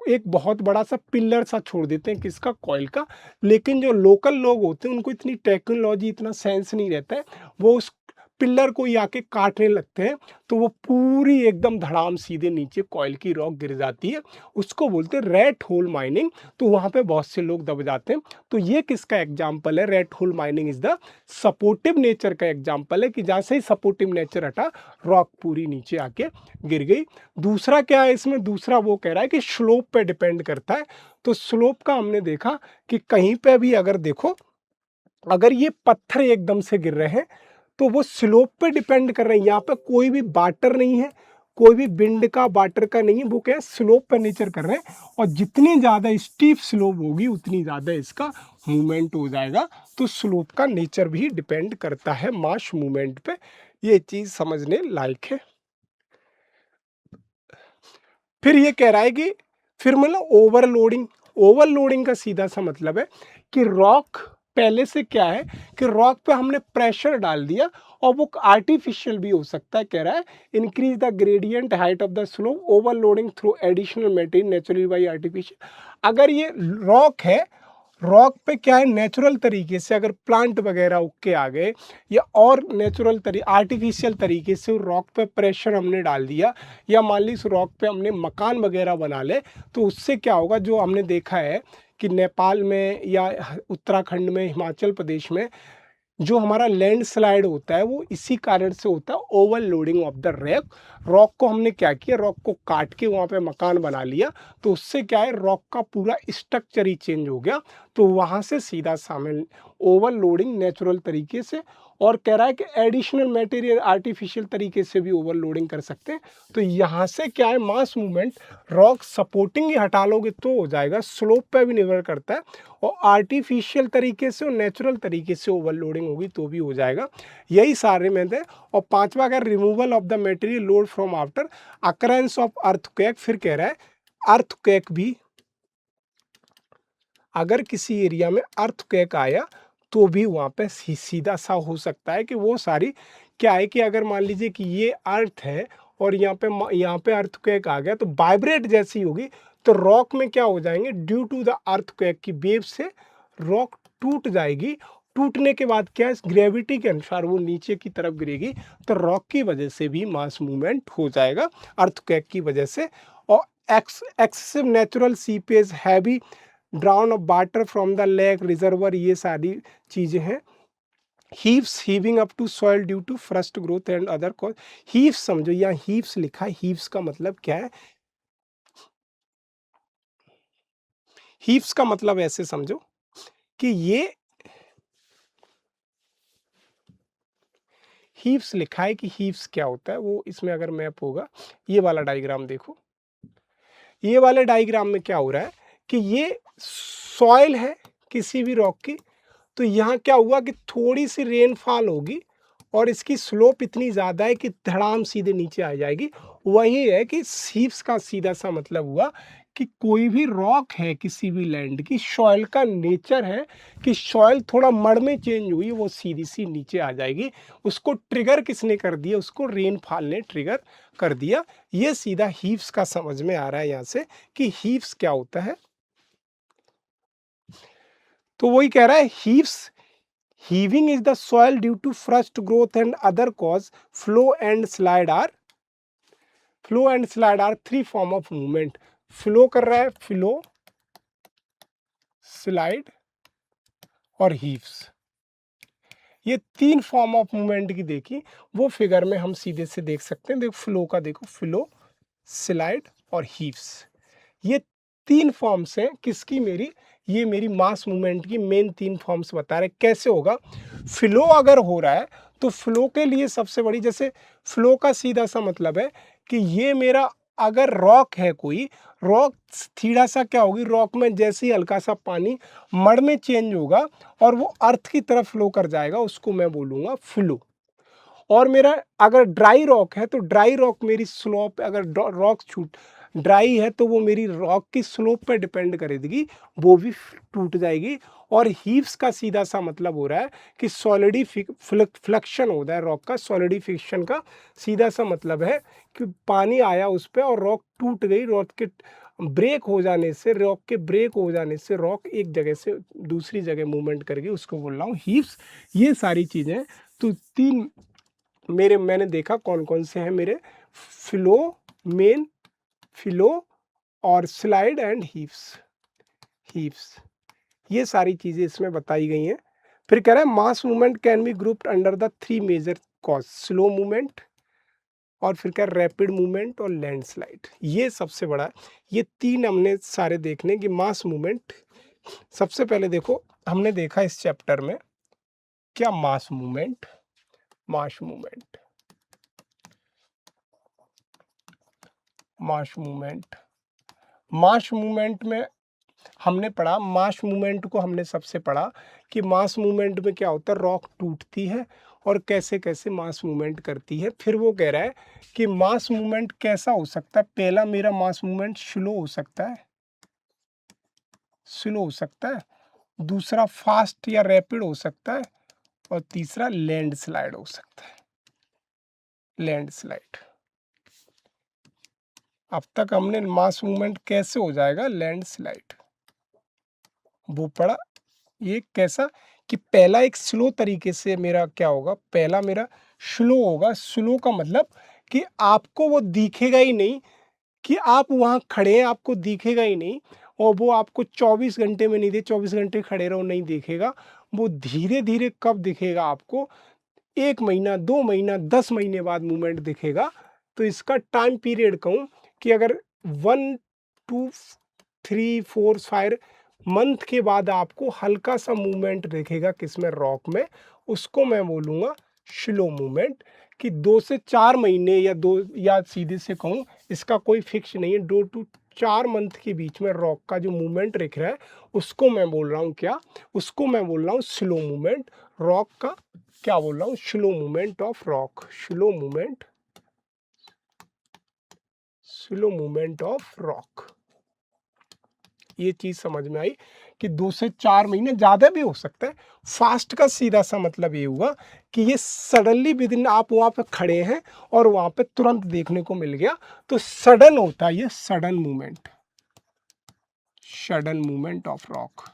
एक बहुत बड़ा सा पिलर सा छोड़ देते हैं, किसका, कॉइल का। लेकिन जो लोकल लोग होते हैं उनको इतनी टेक्नोलॉजी, इतना सेंस नहीं रहता है, वो उस पिलर को ही आके काटने लगते हैं, तो वो पूरी एकदम धड़ाम सीधे नीचे कॉइल की रॉक गिर जाती है। उसको बोलते हैं रेट होल माइनिंग। तो वहाँ पे बहुत से लोग दब जाते हैं। तो ये किसका एग्जाम्पल है, rate hole mining is the supportive nature का एग्जाम्पल है, कि जैसे ही सपोर्टिव नेचर हटा रॉक पूरी नीचे आके गिर गई। दूसरा क्या है इसमें, दूसरा वो कह रहा है कि स्लोप पे डिपेंड करता है। तो स्लोप का हमने देखा कि कहीं पे भी अगर देखो, अगर ये पत्थर एकदम से गिर रहे हैं तो वो स्लोप पे डिपेंड कर रहे हैं। यहाँ पे कोई भी वाटर नहीं है, कोई भी विंड का वाटर का नहीं है, वो क्या है, स्लोप पे नेचर कर रहे हैं। और जितनी ज़्यादा स्टीप स्लोप होगी उतनी ज़्यादा इसका मूवमेंट हो जाएगा। तो स्लोप का नेचर भी डिपेंड करता है मास मूवमेंट पे। ये चीज़ समझने लायक है। फिर ये कह रहा है कि फिर मतलब ओवरलोडिंग, ओवरलोडिंग का सीधा सा मतलब है कि रॉक पहले से क्या है कि रॉक पे हमने प्रेशर डाल दिया और वो आर्टिफिशियल भी हो सकता है। कह रहा है increase the gradient height of the slope overloading through additional material naturally by artificial. अगर ये रॉक है, रॉक पे क्या है नेचुरल तरीके से अगर प्लांट वगैरह उग के आ गए या और नेचुरल आर्टिफिशियल तरीके से रॉक पे प्रेशर हमने डाल दिया, या मान ली इस रॉक पे हमने मकान वगैरह बना ले, तो उससे क्या होगा, जो हमने देखा है कि नेपाल में या उत्तराखंड में, हिमाचल प्रदेश में जो हमारा लैंडस्लाइड होता है वो इसी कारण से होता है, ओवरलोडिंग ऑफ द रॉक को हमने क्या किया, रॉक को काट के वहाँ पे मकान बना लिया, तो उससे क्या है रॉक का पूरा स्ट्रक्चर ही चेंज हो गया। तो वहाँ से सीधा शामिल ओवरलोडिंग नेचुरल तरीके से, और कह रहा है कि एडिशनल मटेरियल आर्टिफिशियल तरीके से भी ओवरलोडिंग कर सकते हैं। तो यहाँ से क्या है मास मूवमेंट, रॉक सपोर्टिंग ही हटा लोगे तो हो जाएगा, स्लोप पे भी निर्भर करता है, और आर्टिफिशियल तरीके से और नेचुरल तरीके से ओवरलोडिंग होगी तो भी हो जाएगा। यही सारे में थे। और पांचवा अगर removal of the material load from after occurrence of earthquake, फिर कह रहा है अर्थक्वेक भी, अगर किसी एरिया में अर्थक्वेक आया तो भी वहाँ पे सीधा सा हो सकता है कि वो सारी क्या है कि अगर मान लीजिए कि ये अर्थ है और यहाँ पे अर्थक्वेक आ गया तो वाइब्रेट जैसी होगी, तो रॉक में क्या हो जाएंगे, ड्यू टू द अर्थक्वेक की वेव से रॉक टूट जाएगी। टूटने के बाद क्या है, ग्रेविटी के अनुसार वो नीचे की तरफ गिरेगी, तो रॉक की वजह से भी मास मूवमेंट हो जाएगा अर्थक्वेक की वजह से। और excessive natural seepage heavy drown of water from the lake reservoir, ये सारी चीजें हैं। Heaves heaving up to soil due to frost growth and other cause. Heaves समझो, यहाँ हीव्स लिखा है, हीव्स का मतलब क्या है, हीव्स का मतलब ऐसे समझो कि ये हीव्स लिखा है कि हीव्स क्या होता है, वो इसमें अगर मैप होगा, ये वाला डायग्राम देखो, ये वाले डायग्राम में क्या हो रहा है कि ये सॉइल है किसी भी रॉक की, तो यहाँ क्या हुआ कि थोड़ी सी रेनफॉल होगी और इसकी स्लोप इतनी ज़्यादा है कि धड़ाम सीधे नीचे आ जाएगी। वही है कि हीव्स का सीधा सा मतलब हुआ कि कोई भी रॉक है किसी भी लैंड की, सॉइल का नेचर है कि सॉइल थोड़ा मड़ में चेंज हुई, वो सीधी सी नीचे आ जाएगी। उसको ट्रिगर किसने कर दिया, उसको रेनफॉल ने ट्रिगर कर दिया। ये सीधा हीव्स का समझ में आ रहा है यहाँ से कि हीव्स क्या होता है। तो वही कह रहा है heaves, heaving is the soil due to frost growth and other cause. Flow and slide are three form of movement. Flow कर रहा है, फ्लो, स्लाइड और हीव्स, ये तीन फॉर्म ऑफ मूवमेंट की देखी, वो फिगर में हम सीधे से देख सकते हैं। देखो फ्लो का, देखो फ्लो, स्लाइड और हीव्स, ये तीन फॉर्म्स हैं किसकी, मेरी, ये मेरी मास मूवमेंट की मेन तीन फॉर्म्स बता रहे। कैसे होगा, फ्लो अगर हो रहा है तो फ्लो के लिए सबसे बड़ी, जैसे फ्लो का सीधा सा मतलब है कि ये मेरा अगर रॉक है, कोई रॉक थोड़ा सा क्या होगी, रॉक में जैसे ही हल्का सा पानी मड़ में चेंज होगा और वो अर्थ की तरफ फ्लो कर जाएगा, उसको मैं बोलूँगा फ्लो। और मेरा अगर ड्राई रॉक है तो ड्राई रॉक मेरी स्लोप, अगर रॉक छूट ड्राई है तो वो मेरी रॉक की स्लोप पे डिपेंड करेगी, वो भी टूट जाएगी। और हीव्स का सीधा सा मतलब हो रहा है कि फ्लक्शन होता है रॉक का, सॉलिडिफिकेशन का सीधा सा मतलब है कि पानी आया उस पर और रॉक टूट गई, रॉक के ब्रेक हो जाने से, रॉक के ब्रेक हो जाने से रॉक एक जगह से दूसरी जगह मूवमेंट कर गई, उसको बोल रहा हूँ हीव्स। ये सारी चीज़ें तो तीन मैंने देखा कौन कौन से हैं मेरे, फ्लो, मेन, फ्लो और स्लाइड एंड हीव्स, ये सारी चीजें इसमें बताई गई हैं। फिर कह रहा है mass movement can be grouped under the three major cause, slow movement, और फिर क्या रैपिड मूवमेंट और लैंडस्लाइड, ये सबसे बड़ा है। ये तीन हमने सारे देखने की मास मूवमेंट। सबसे पहले देखो हमने देखा इस चैप्टर में क्या मास movement, mass movement, mass movement, mass movement में हमने पढ़ा, मास मूवमेंट को हमने सबसे पढ़ा कि मास मूवमेंट में क्या होता है, रॉक टूटती है और कैसे कैसे मास मूवमेंट करती है। फिर वो कह रहा है कि मास मूवमेंट कैसा हो सकता है, पहला मेरा मास मूवमेंट स्लो हो सकता है, स्लो हो सकता है, दूसरा फास्ट या रैपिड हो सकता है, और तीसरा लैंडस्लाइड हो सकता है, लैंडस्लाइड। अब तक हमने मास मूवमेंट कैसे हो जाएगा, लैंडस्लाइड, वो पढ़ा। ये कैसा कि पहला एक स्लो तरीके से मेरा क्या होगा, पहला मेरा स्लो होगा। स्लो का मतलब कि आपको वो दिखेगा ही नहीं कि आप वहाँ खड़े हैं, आपको दिखेगा ही नहीं, और वो आपको 24 घंटे में नहीं दे 24 घंटे खड़े रहो नहीं दिखेगा, वो धीरे धीरे कब दिखेगा आपको, 1 महीना 2 महीना 10 महीने बाद मूवमेंट दिखेगा। तो इसका टाइम पीरियड कहूँ कि अगर 1 2 3 4 5 मंथ के बाद आपको हल्का सा मूवमेंट दिखेगा, किसमें, रॉक में, उसको मैं बोलूँगा स्लो मूवमेंट। कि 2 से 4 महीने या 2, या सीधे से कहूँ इसका कोई फिक्स नहीं है, 2 to 4 मंथ के बीच में रॉक का जो मूवमेंट दिख रहा है उसको मैं बोल रहा हूँ क्या, उसको मैं बोल रहा हूँ स्लो मूवमेंट। रॉक का क्या बोल रहा हूँ, slow movement of rock, slow movement, slow movement of rock. ये चीज समझ में आई कि 2 से 4 महीने, ज्यादा भी हो सकता है। फास्ट का सीधा सा मतलब ये हुआ कि ये सडनली विदिन, आप वहां पे खड़े हैं और वहां पे तुरंत देखने को मिल गया, तो सडन होता है ये, sudden movement, sudden movement of rock,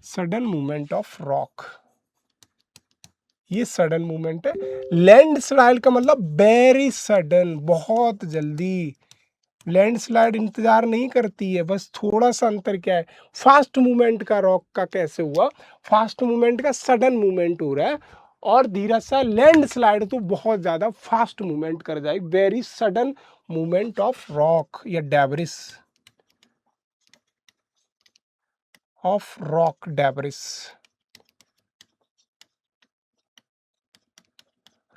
sudden movement of rock, ये सडन मूवमेंट है। लैंडस्लाइड का मतलब वेरी सडन, बहुत जल्दी। लैंडस्लाइड इंतजार नहीं करती है, बस थोड़ा सा अंतर क्या है, फास्ट मूवमेंट का रॉक का कैसे हुआ, फास्ट मूवमेंट का सडन मूवमेंट हो रहा है, और धीरे सा लैंडस्लाइड तो बहुत ज्यादा फास्ट मूवमेंट कर जाए, very sudden movement of rock या debris, of rock debris.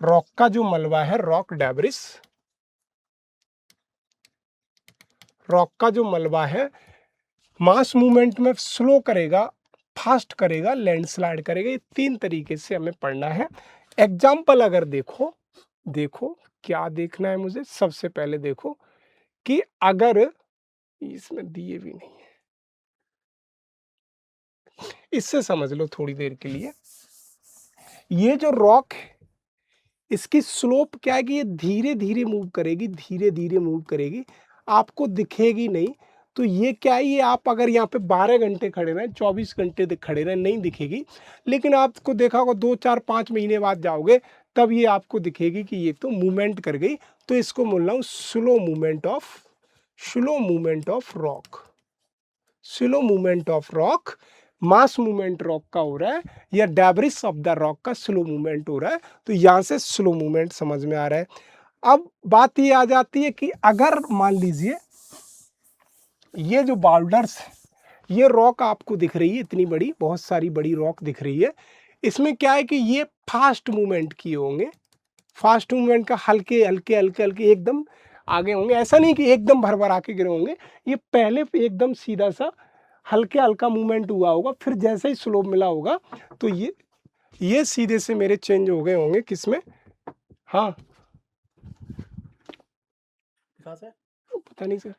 Rock का जो मलबा है, रॉक डेब्रिस, रॉक का जो मलबा है मास मूवमेंट में स्लो करेगा, फास्ट करेगा, लैंडस्लाइड करेगा। ये 3 तरीके से हमें पढ़ना है। एग्जाम्पल अगर देखो, देखो क्या देखना है मुझे, सबसे पहले देखो कि अगर, इसमें दिए भी नहीं है, इससे समझ लो थोड़ी देर के लिए। ये जो रॉक है इसकी स्लोप क्या है कि ये धीरे धीरे मूव करेगी, धीरे धीरे मूव करेगी, आपको दिखेगी नहीं। तो ये क्या है, ये आप अगर यहाँ पे 12 घंटे खड़े रहें, 24 घंटे खड़े रहें, नहीं दिखेगी। लेकिन आपको देखा होगा 2 4 5 महीने बाद जाओगे तब ये आपको दिखेगी कि ये तो मूवमेंट कर गई। तो इसको बोल रहा हूँ slow movement of, slow movement of rock, slow movement of rock. Mass movement rock का हो रहा है, या डेब्रिस ऑफ द रॉक का स्लो मूवमेंट हो रहा है। तो यहां से स्लो मूवमेंट समझ में आ रहा है। अब बात ये आ जाती है कि अगर मान लीजिए ये जो बाउल्डर्स, ये रॉक आपको दिख रही है इतनी बड़ी, बहुत सारी बड़ी रॉक दिख रही है, इसमें क्या है कि ये फास्ट मूवमेंट किए होंगे, फास्ट मूवमेंट का, हल्के हल्के हल्के हल्के एकदम आगे होंगे, ऐसा नहीं कि एकदम भर भर आके गिरे होंगे। ये पहले एकदम सीधा सा हल्के हल्का मूवमेंट हुआ होगा, फिर जैसे ही स्लोप मिला होगा तो ये सीधे से मेरे चेंज हो गए होंगे किसमें, हाँ पता नहीं सर।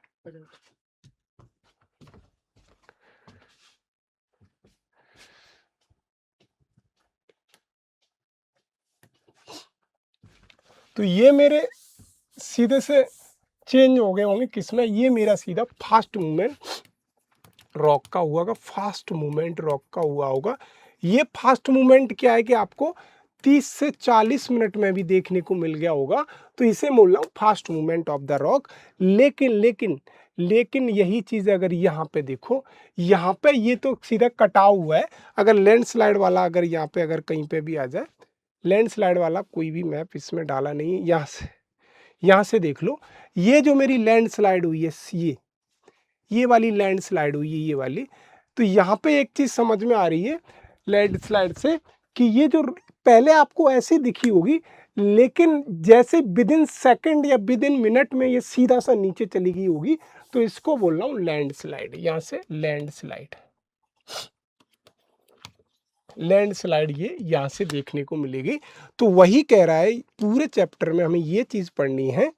तो ये मेरे सीधे से चेंज हो गए होंगे किसमें, ये मेरा सीधा फास्ट मूवमेंट रॉक का हुआ होगा, फास्ट मूवमेंट रॉक का हुआ होगा। ये फास्ट मूवमेंट क्या है कि आपको 30 से 40 मिनट में भी देखने को मिल गया होगा, तो इसे बोल रहा हूँ fast movement of the rock. लेकिन लेकिन लेकिन यही चीज़ अगर यहाँ पे देखो, यहाँ पे ये तो सीधा कटा हुआ है। अगर लैंडस्लाइड वाला अगर यहाँ पे अगर कहीं पे भी आ जाए, लैंडस्लाइड वाला कोई भी मैप इसमें डाला नहीं है, यहाँ से देख लो, ये जो मेरी लैंडस्लाइड हुई है, ये वाली लैंडस्लाइड हुई है, ये वाली। तो यहाँ पे एक चीज़ समझ में आ रही है लैंडस्लाइड से कि ये जो पहले आपको ऐसी दिखी होगी, लेकिन जैसे विदिन सेकंड या विदिन मिनट में ये सीधा सा नीचे चली गई होगी, तो इसको बोल रहा हूँ लैंडस्लाइड। यहाँ से लैंडस्लाइड, लैंडस्लाइड ये यहाँ से देखने को मिलेगी। तो वही कह रहा है पूरे चैप्टर में हमें ये चीज़ पढ़नी है,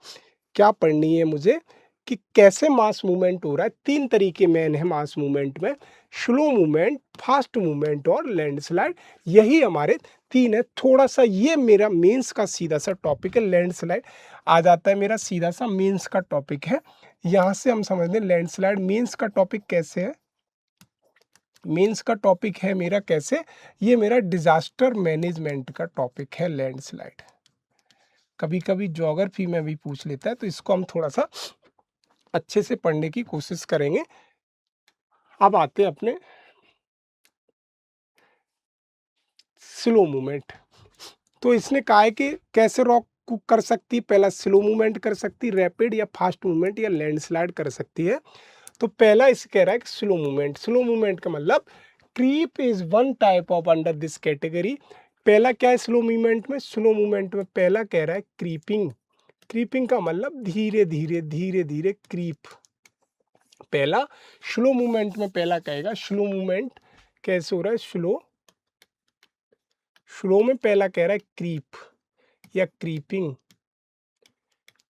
क्या पढ़नी है मुझे कि कैसे मास मूवमेंट हो रहा है। 3 तरीके मेन है मास मूवमेंट में, स्लो मूवमेंट, फास्ट मूवमेंट और लैंडस्लाइड। यही हमारे 3 है। थोड़ा-सा ये मेरा मेंस का सीधा-सा टॉपिक है, लैंडस्लाइड आ जाता है मेरा सीधा-सा मेंस का टॉपिक है। यहाँ से हम समझ लें लैंडस्लाइड मेंस का टॉपिक कैसे है। मेंस का टॉपिक है मेरा कैसे, ये मेरा डिजास्टर मैनेजमेंट का टॉपिक है लैंडस्लाइड। कभी-कभी ज्योग्राफी में भी पूछ लेता है, तो इसको हम थोड़ा-सा अच्छे से पढ़ने की कोशिश करेंगे। अब आते हैं अपने स्लो मूवमेंट। तो इसने कहा है कि कैसे रॉक को कर सकती है, पहला स्लो मूवमेंट कर सकती है, रैपिड या फास्ट मूवमेंट या लैंडस्लाइड कर सकती है। तो पहला इसे कह रहा है कि स्लो मूवमेंट। स्लो मूवमेंट का मतलब creep is one type of under this category. पहला क्या है स्लो मूवमेंट में, स्लो मूवमेंट में पहला कह रहा है क्रीपिंग। क्रीपिंग का मतलब धीरे धीरे धीरे धीरे क्रीप। पहला स्लो मूवमेंट में पहला कहेगा स्लो मूवमेंट कैसे हो रहा है, स्लो में पहला कह रहा है क्रीप या क्रीपिंग।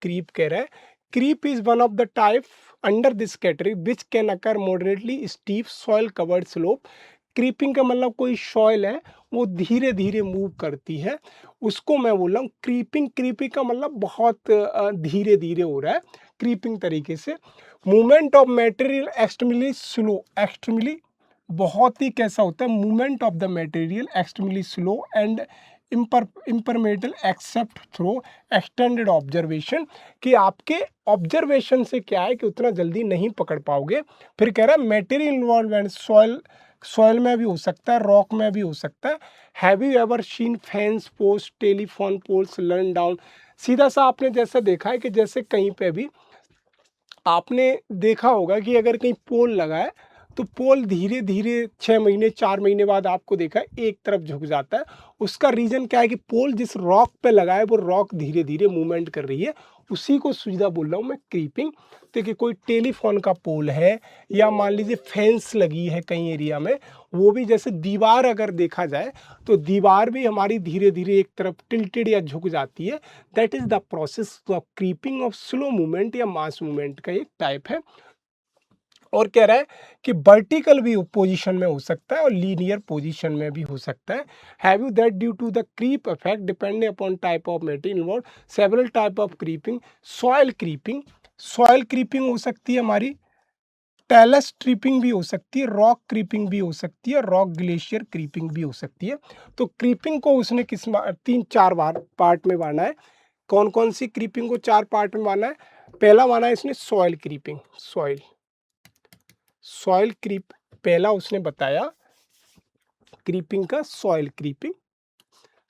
क्रीप कह रहा है creep is one of the type under this category which can occur moderately steep soil covered slope. Creeping का मतलब कोई सॉइल है वो धीरे धीरे मूव करती है, उसको मैं बोल रहा हूँ क्रीपिंग। क्रीपिंग का मतलब बहुत धीरे धीरे हो रहा है क्रीपिंग तरीके से। Movement of material extremely slow, extremely बहुत ही कैसा होता है, movement of the material extremely slow and imperceptible except through extended observation, कि आपके ऑब्जर्वेशन से क्या है कि उतना जल्दी नहीं पकड़ पाओगे। फिर कह रहा है मेटेरियल इन्वॉल्वमेंट सॉइल में भी हो सकता है, रॉक में भी हो सकता है। Have you ever seen fence post telephone poles learn down. सीधा सा आपने जैसा देखा है कि जैसे कहीं पे भी आपने देखा होगा कि अगर कहीं पोल लगा है तो पोल धीरे धीरे 6 महीने 4 महीने बाद आपको देखा है एक तरफ झुक जाता है। उसका रीज़न क्या है कि पोल जिस रॉक पे लगा है वो रॉक धीरे धीरे मूवमेंट कर रही है, उसी को सीधा बोल रहा हूँ मैं क्रीपिंग। देखिए कोई टेलीफोन का पोल है या मान लीजिए फेंस लगी है कई एरिया में, वो भी जैसे दीवार अगर देखा जाए तो दीवार भी हमारी धीरे धीरे एक तरफ टिल्टेड या झुक जाती है। That is the process of creeping of slow movement या मास मूवमेंट का एक टाइप है। और कह रहा है कि वर्टिकल भी पोजीशन में हो सकता है और लीनियर पोजीशन में भी हो सकता है। Have you that due to the creep effect depending upon type of material involve several type of creeping. Soil creeping, soil creeping हो सकती है हमारी, टेलस ट्रिपिंग भी हो सकती है, रॉक क्रीपिंग भी हो सकती है, रॉक ग्लेशियर क्रीपिंग भी हो सकती है। तो क्रीपिंग को उसने किस 3-4 बार पार्ट में बांटा है। कौन कौन सी क्रीपिंग को 4 पार्ट में बांटा है। पहला माना है इसने सॉइल क्रीपिंग, सॉइल क्रीप पहला उसने बताया क्रीपिंग का, सॉइल क्रीपिंग।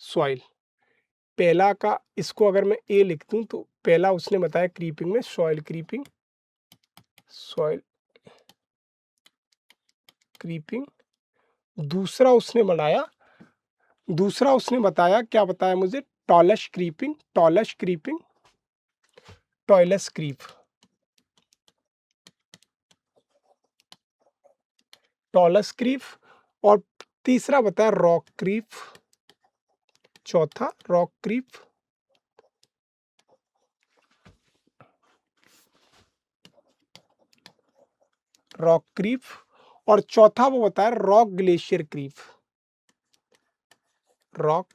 सॉइल पहला का, इसको अगर मैं ए लिख दूं तो पहला उसने बताया क्रीपिंग में सॉइल क्रीपिंग, सॉइल क्रीपिंग। दूसरा उसने बताया क्या बताया मुझे, talus creeping, talus creep, talus creep. और तीसरा बताया रॉक क्रीप, चौथा रॉक क्रीप। रॉक क्रीप और चौथा वो बताया rock glacier creep, rock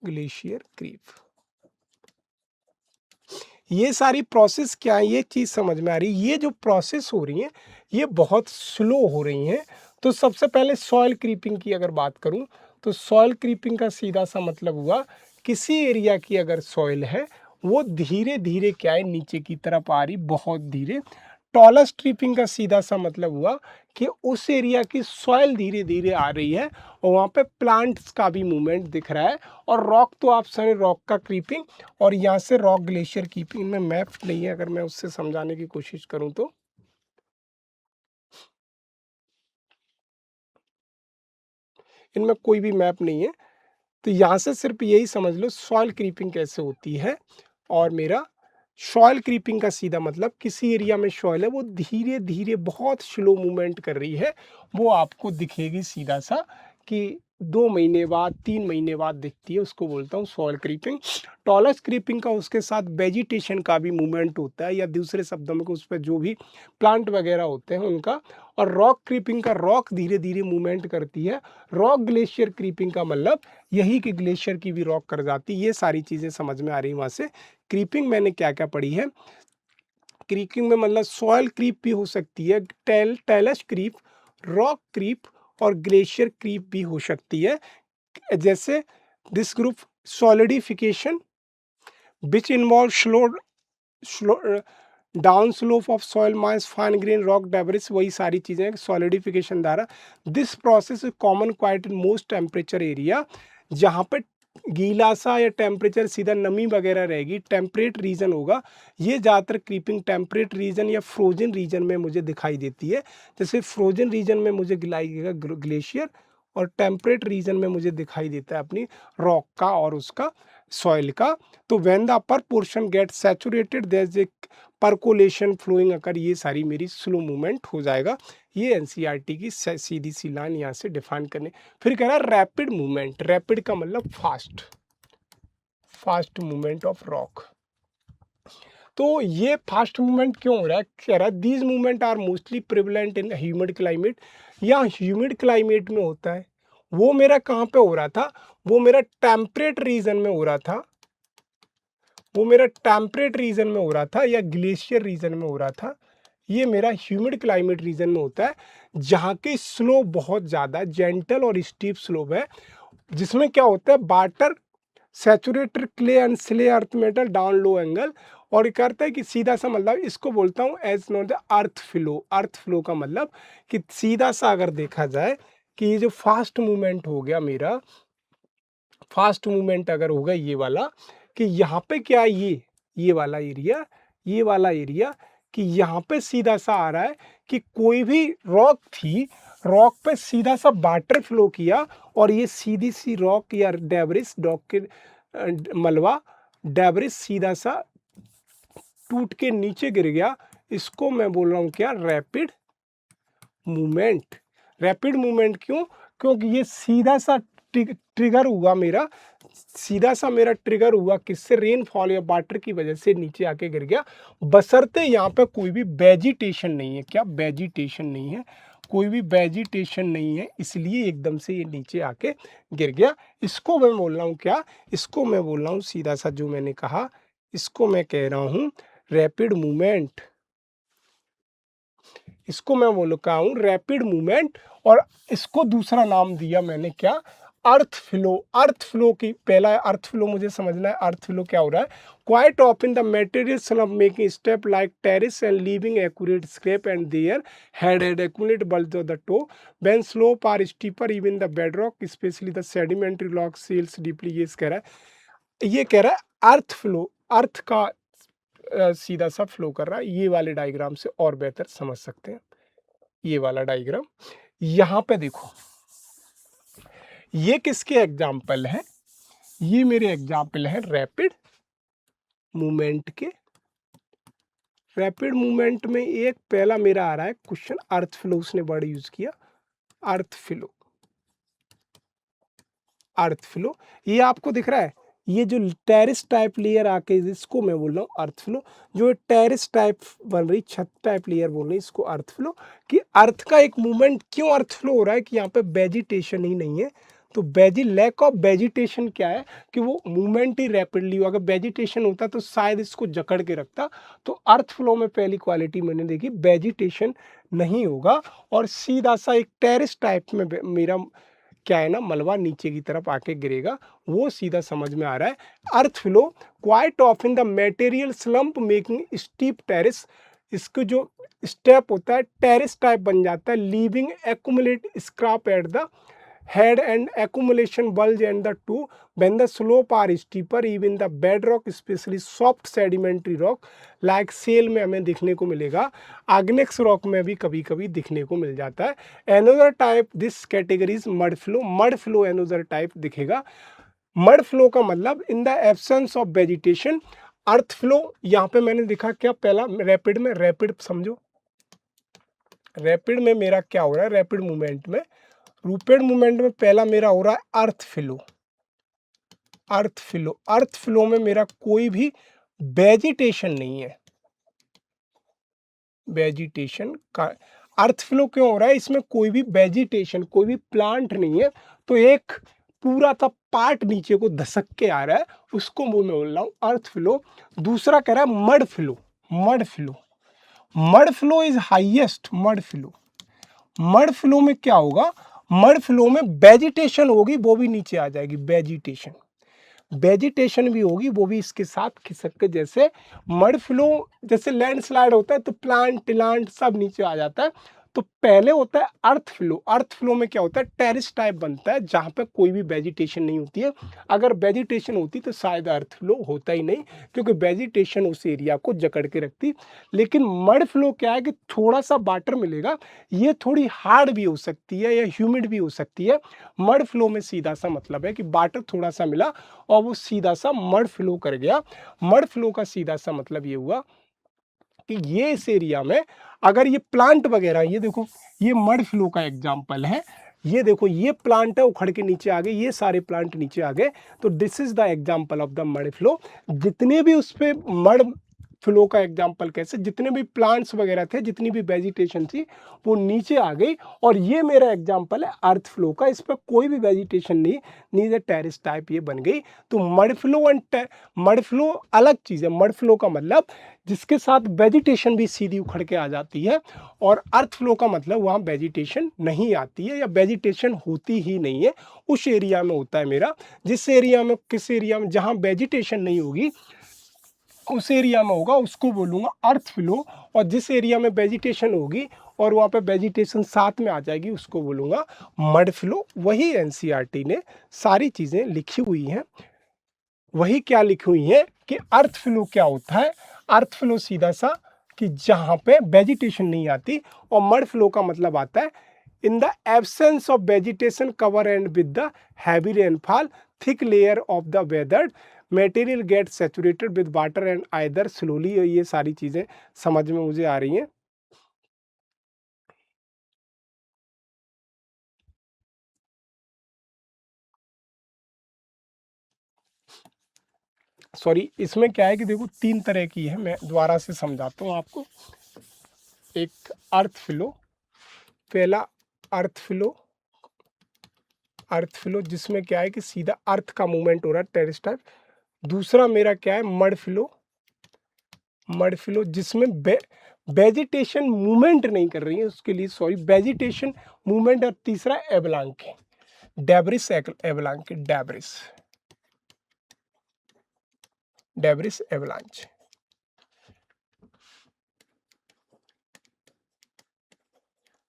glacier creep. ये सारी प्रोसेस क्या है, ये चीज़ समझ में आ रही है। ये जो प्रोसेस हो रही है ये बहुत स्लो हो रही हैं। तो सबसे पहले सॉइल क्रीपिंग की अगर बात करूं तो सॉइल क्रीपिंग का सीधा सा मतलब हुआ किसी एरिया की अगर सॉइल है वो धीरे धीरे क्या है नीचे की तरफ आ रही, बहुत धीरे। टॉलस ट्रिपिंग का सीधा सा मतलब हुआ कि उस एरिया की सॉइल धीरे धीरे आ रही है और वहाँ पे प्लांट्स का भी मूवमेंट दिख रहा है। और रॉक तो आप सर रॉक का क्रीपिंग, और यहाँ से रॉक ग्लेशियर कीपिंग में मैप नहीं है, अगर मैं उससे समझाने की कोशिश करूँ तो इनमें कोई भी मैप नहीं है। तो यहाँ से सिर्फ यही समझ लो सॉइल क्रीपिंग कैसे होती है। और मेरा सॉइल क्रीपिंग का सीधा मतलब किसी एरिया में सॉइल है वो धीरे धीरे बहुत स्लो मूवमेंट कर रही है, वो आपको दिखेगी सीधा सा कि 2 महीने बाद, 3 महीने बाद दिखती है, उसको बोलता हूँ सॉइल क्रीपिंग। टॉलस क्रीपिंग का उसके साथ वेजिटेशन का भी मूवमेंट होता है, या दूसरे शब्दों में उस पे जो भी प्लांट वगैरह होते हैं उनका। और रॉक क्रीपिंग का रॉक धीरे-धीरे मूवमेंट करती है। रॉक ग्लेशियर क्रीपिंग का मतलब यही कि ग्लेशियर की भी रॉक कर जाती है। ये सारी चीज़ें समझ में आ रही हैं वहाँ से। क्रीपिंग मैंने क्या-क्या पढ़ी है? क्रीपिंग में मतलब सॉइल क्रीप भी हो सकती है, टेलस क्रीप, रॉक क्रीप और ग्लेशियर क्रीप भी हो सकती है। जैसे this group solidification which involve slow down slope of soil mines fine grain rock debris, वही सारी चीजें सॉलिडिफिकेशन द्वारा। This process is common quite in most temperature area, जहाँ पे गीला सा या टेम्परेचर सीधा नमी वगैरह रहेगी, टेम्परेट रीजन होगा। ये ज़्यादातर क्रीपिंग टेम्परेट रीजन या फ्रोजन रीजन में मुझे दिखाई देती है। जैसे फ्रोजन रीजन में मुझे दिखाई ग्लेशियर, और टेम्परेट रीजन में मुझे दिखाई देता है अपनी रॉक का और उसका सॉइल का। तो when the upper portion get saturated there is a percolation flowing occur, ये सारी मेरी स्लो मूवमेंट हो जाएगा। ये एनसीईआरटी की सीधी सी लाइन यहाँ से डिफाइन करने। फिर कह रहा है रैपिड मूवमेंट। रैपिड का मतलब fast, fast movement of rock. तो ये फास्ट मूवमेंट क्यों हो रहा है? कह रहा है these movement are mostly prevalent in humid climate, या ह्यूमिड क्लाइमेट में होता है। वो मेरा कहाँ पे हो रहा था? वो मेरा टेम्परेट रीजन में हो रहा था, वो मेरा टेम्परेट रीजन में हो रहा था या ग्लेशियर रीजन में हो रहा था। ये मेरा ह्यूमिड क्लाइमेट रीजन में होता है, जहाँ की स्लोप बहुत ज़्यादा जेंटल और स्टीप स्लोप है, जिसमें क्या होता है water saturated clay and slay earth metal down low angle. और ये करता है कि सीधा सा मतलब इसको बोलता हूँ as not the earth flow. Earth flow का मतलब कि सीधा सा अगर देखा जाए कि ये जो फास्ट मूवमेंट हो गया मेरा, फास्ट मूवमेंट अगर होगा ये वाला, कि यहाँ पे क्या है, ये वाला एरिया, ये वाला एरिया, कि यहाँ पे सीधा सा आ रहा है कि कोई भी रॉक थी, रॉक पे सीधा सा वाटर फ्लो किया, और ये सीधी सी रॉक या डेब्रिस, रॉक के मलबा डेब्रिस सीधा सा टूट के नीचे गिर गया। इसको मैं बोल रहा हूँ क्या? Rapid movement. रैपिड मूवमेंट क्यों? क्योंकि ये सीधा सा ट्रिगर हुआ मेरा, सीधा सा मेरा ट्रिगर हुआ किससे? रेनफॉल या वाटर की वजह से नीचे आके गिर गया, बशर्ते यहाँ पे कोई भी वेजिटेशन नहीं है। क्या? वेजिटेशन नहीं है, कोई भी वेजिटेशन नहीं है, इसलिए एकदम से ये नीचे आके गिर गया। इसको मैं बोल रहा हूँ क्या? इसको मैं बोल रहा हूँ सीधा सा जो मैंने कहा, इसको मैं कह रहा हूँ रैपिड मूवमेंट। इसको मैं बोल रहा हूँ रैपिड मूवमेंट। और इसको दूसरा नाम दिया मैंने क्या? अर्थ फ्लो। अर्थ फ्लो की पहला अर्थ फ्लो मुझे समझना है। अर्थ फ्लो क्या हो रहा है? Quite of in the material slump making step like terrace and leaving accurate scrap and their head accumulate below the toe when slope are steeper even the bedrock especially the sedimentary rock seals deeply। ये कह रहा है, ये कह रहा है earth flow, अर्थ का सीधा सा फ्लो कर रहा है। ये वाले डायग्राम से और बेहतर समझ सकते हैं। ये वाला डायग्राम यहाँ पे देखो, ये किसके एग्जाम्पल है? ये मेरे एग्जाम्पल है रैपिड मूवमेंट के। रैपिड मूवमेंट में एक पहला मेरा आ रहा है क्वेश्चन, अर्थ फ्लो, उसने वर्ड यूज किया अर्थ फ्लो। अर्थ फ्लो ये आपको दिख रहा है, ये जो टेरिस टाइप लेयर आके, इसको मैं बोल रहा हूँ अर्थ फ्लो। जो टेरिस टाइप बन रही, छत टाइप लेयर बोल रही, इसको अर्थ फ्लो। कि अर्थ का एक मूवमेंट क्यों अर्थ फ्लो हो रहा है? कि यहाँ पे वेजिटेशन ही नहीं है। तो लैक ऑफ वेजिटेशन क्या है? कि वो मूवमेंट ही रैपिडली हो। अगर वेजिटेशन होता तो शायद इसको जकड़ के रखता। तो अर्थ फ्लो में पहली क्वालिटी मैंने देखी, वेजिटेशन नहीं होगा, और सीधा सा एक टेरिस टाइप में मेरा क्या है ना, मलबा नीचे की तरफ आके गिरेगा। वो सीधा समझ में आ रहा है। Earth flow quite of in the material slump making steep terraces. इसको जो स्टेप होता है टेरिस टाइप बन जाता है, leaving accumulate scrap at the head and accumulation bulge and the two when the slope are steeper even the bedrock especially soft sedimentary rock like shale में हमें दिखने को मिलेगा, आग्नेक्स रॉक में भी कभी कभी दिखने को मिल जाता है। another type this category is mud flow। mud flow another type दिखेगा। mud flow का मतलब in the absence of vegetation। Earth flow यहाँ पे मैंने दिखा क्या? पहला रैपिड में, रैपिड समझो, रैपिड में मेरा क्या हो रहा है? रैपिड मूवमेंट में रूपेड मूवमेंट में पहला मेरा हो रहा है earth flow. Earth flow, earth flow में मेरा कोई भी वेजिटेशन नहीं है। वेजिटेशन का अर्थ फ्लो क्यों हो रहा है? इसमें कोई भी वेजिटेशन, कोई भी प्लांट नहीं है, तो एक पूरा का पार्ट नीचे को धसक के आ रहा है, उसको मैं बोल रहा हूँ अर्थ फ्लो। दूसरा कह रहा है mud flow. Mud flow, mud flow is highest. Mud flow, mud flow में क्या होगा? मड फ्लो में वेजिटेशन होगी, वो भी नीचे आ जाएगी। वेजिटेशन, वेजिटेशन भी होगी, वो भी इसके साथ खिसक के, जैसे मड फ्लो, जैसे लैंडस्लाइड होता है तो प्लांट टिलांट सब नीचे आ जाता है। तो पहले होता है अर्थ फ्लो। अर्थ फ्लो में क्या होता है? टेरिस टाइप बनता है, जहाँ पे कोई भी वेजिटेशन नहीं होती है। अगर वेजिटेशन होती तो शायद अर्थ फ्लो होता ही नहीं, क्योंकि वेजिटेशन उस एरिया को जकड़ के रखती। लेकिन मड फ्लो क्या है कि थोड़ा सा वाटर मिलेगा, ये थोड़ी हार्ड भी हो सकती है या ह्यूमिड भी हो सकती है। मड फ्लो में सीधा सा मतलब है कि वाटर थोड़ा सा मिला और वो सीधा सा मड फ्लो कर गया। मड फ्लो का सीधा सा मतलब ये हुआ कि ये इस एरिया में अगर ये प्लांट वगैरह, ये देखो ये मड फ्लो का एग्जांपल है। ये देखो ये प्लांट है, उखड़ के नीचे आ गए, ये सारे प्लांट नीचे आ गए। तो this is the example of the mud flow. जितने भी उस पे मड फ्लो का एग्जांपल, कैसे जितने भी प्लांट्स वगैरह थे, जितनी भी वेजिटेशन थी, वो नीचे आ गई। और ये मेरा एग्जांपल है अर्थ फ्लो का, इस पर कोई भी वेजिटेशन नहीं, नीचे टेरिस टाइप ये बन गई। तो mud flow and mud flow अलग चीज है। मड फ्लो का मतलब जिसके साथ वेजिटेशन भी सीधी उखड़ के आ जाती है, और अर्थ फ्लो का मतलब वहाँ वेजिटेशन नहीं आती है या वेजिटेशन होती ही नहीं है, उस एरिया में होता है मेरा। जिस एरिया में, किस एरिया में जहाँ वेजिटेशन नहीं होगी, उस एरिया में होगा, उसको बोलूँगा अर्थ फ्लो। और जिस एरिया में वेजिटेशन होगी और वहाँ पे वेजिटेशन साथ में आ जाएगी, उसको बोलूँगा मड फ्लो। वही एनसीईआरटी ने सारी चीज़ें लिखी हुई हैं। वही क्या लिखी हुई है कि अर्थ फ्लो क्या होता है? अर्थ फ्लो सीधा सा कि जहां पे वेजिटेशन नहीं आती। और मड फ्लो का मतलब आता है in the absence of vegetation cover and with the heavy rainfall thick layer of the weathered material get saturated with water and either slowly. ये सारी चीजें समझ में मुझे आ रही हैं। सॉरी, इसमें क्या है कि देखो तीन तरह की है, मैं दोबारा से समझाता हूँ आपको। एक अर्थ फ्लो, पहला अर्थ फ्लो, अर्थ फ्लो जिसमें क्या है कि सीधा अर्थ का मूवमेंट हो रहा है टेरिस टाइप। दूसरा मेरा क्या है? Mud flow. मड फ्लो जिसमें वेजिटेशन मूवमेंट नहीं कर रही है, उसके लिए सॉरी वेजिटेशन मूवमेंट। और तीसरा avalanche, debris avalanche, debris, debris avalanche.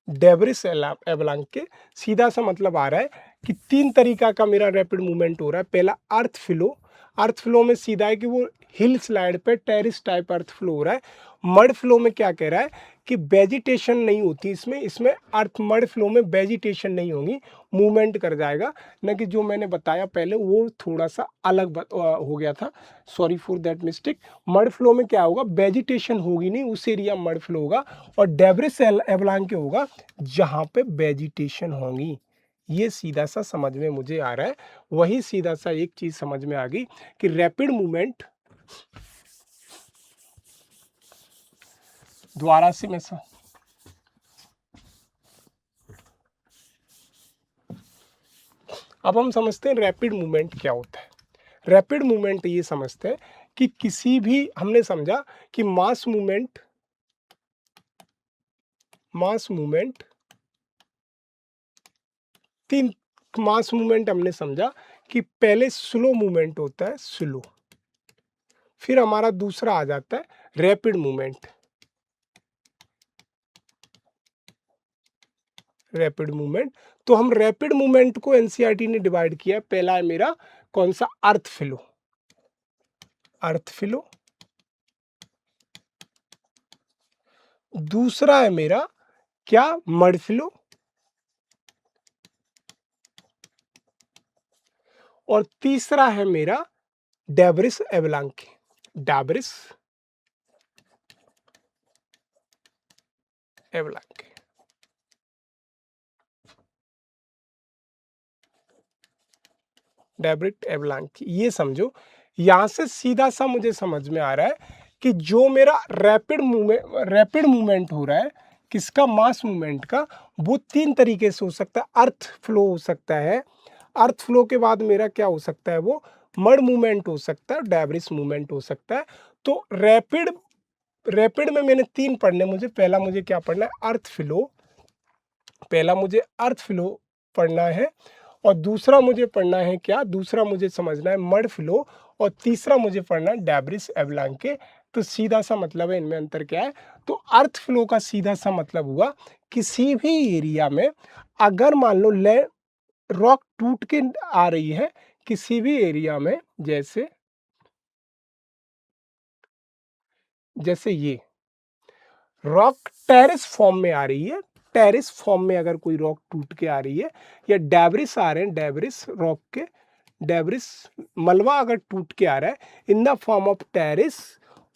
Debris avalanche सीधा सा मतलब आ रहा है कि तीन तरीका का मेरा रैपिड मूवमेंट हो रहा है। पहला अर्थ फ्लो, अर्थ फ्लो में सीधा है कि वो हिल स्लाइड पे टेरिस टाइप अर्थ फ्लो हो रहा है। मड फ्लो में क्या कह रहा है कि वेजिटेशन नहीं होती इसमें, इसमें अर्थ मड फ्लो में वेजिटेशन नहीं होगी, मूवमेंट कर जाएगा। न कि जो मैंने बताया पहले वो थोड़ा सा अलग हो गया था, sorry for that mistake. Mud flow में क्या होगा? वेजिटेशन होगी नहीं, उस एरिया मड फ्लो होगा। और डेब्रिस एवलांके होगा जहाँ पे वेजिटेशन होंगी। ये सीधा सा समझ में मुझे आ रहा है। वही सीधा सा एक चीज समझ में आ गई कि रैपिड मूवमेंट, दोबारा से मैं अब हम समझते हैं रैपिड मूवमेंट क्या होता है। रैपिड मूवमेंट ये समझते हैं कि किसी भी, हमने समझा कि मास मूवमेंट, मास मूवमेंट तीन, मास मूवमेंट हमने समझा कि पहले स्लो मूवमेंट होता है, स्लो, फिर हमारा दूसरा आ जाता है रैपिड मूवमेंट, रैपिड मूवमेंट। तो हम रैपिड मूवमेंट को एनसीईआरटी ने डिवाइड किया। पहला है मेरा कौन सा? अर्थ फ्लो, अर्थ फ्लो। दूसरा है मेरा क्या? Mud flow. और तीसरा है मेरा debris avalanche, debris avalanche. Debris एवलांकी। ये समझो, यहाँ से सीधा सा मुझे समझ में आ रहा है कि जो मेरा रैपिड मूवमेंट हो रहा है किसका, मास मूवमेंट का, वो 3 तरीके से हो सकता है। अर्थ फ्लो हो सकता है, अर्थ फ्लो के बाद मेरा क्या हो सकता है, वो मड मूवमेंट हो सकता है, डेब्रिस मूवमेंट हो सकता है। तो रैपिड में मैंने 3 पढ़ने मुझे। पहला मुझे क्या पढ़ना है, अर्थ फ्लो, पहला मुझे अर्थ फ्लो पढ़ना है, और दूसरा मुझे पढ़ना है क्या, दूसरा मुझे समझना है मड फ्लो, और तीसरा मुझे पढ़ना है डेब्रिस एवलांके। तो सीधा सा मतलब है, इनमें अंतर क्या है। तो अर्थ फ्लो का सीधा सा मतलब हुआ, किसी भी एरिया में अगर मान लो रॉक टूट के आ रही है किसी भी एरिया में, जैसे ये रॉक टेरेस फॉर्म में आ रही है, टेरेस फॉर्म में अगर कोई रॉक टूट के आ रही है, या डेब्रिस आ रहे हैं, डेब्रिस रॉक के, डेब्रिस मलबा अगर टूट के आ रहा है in the form of terrace,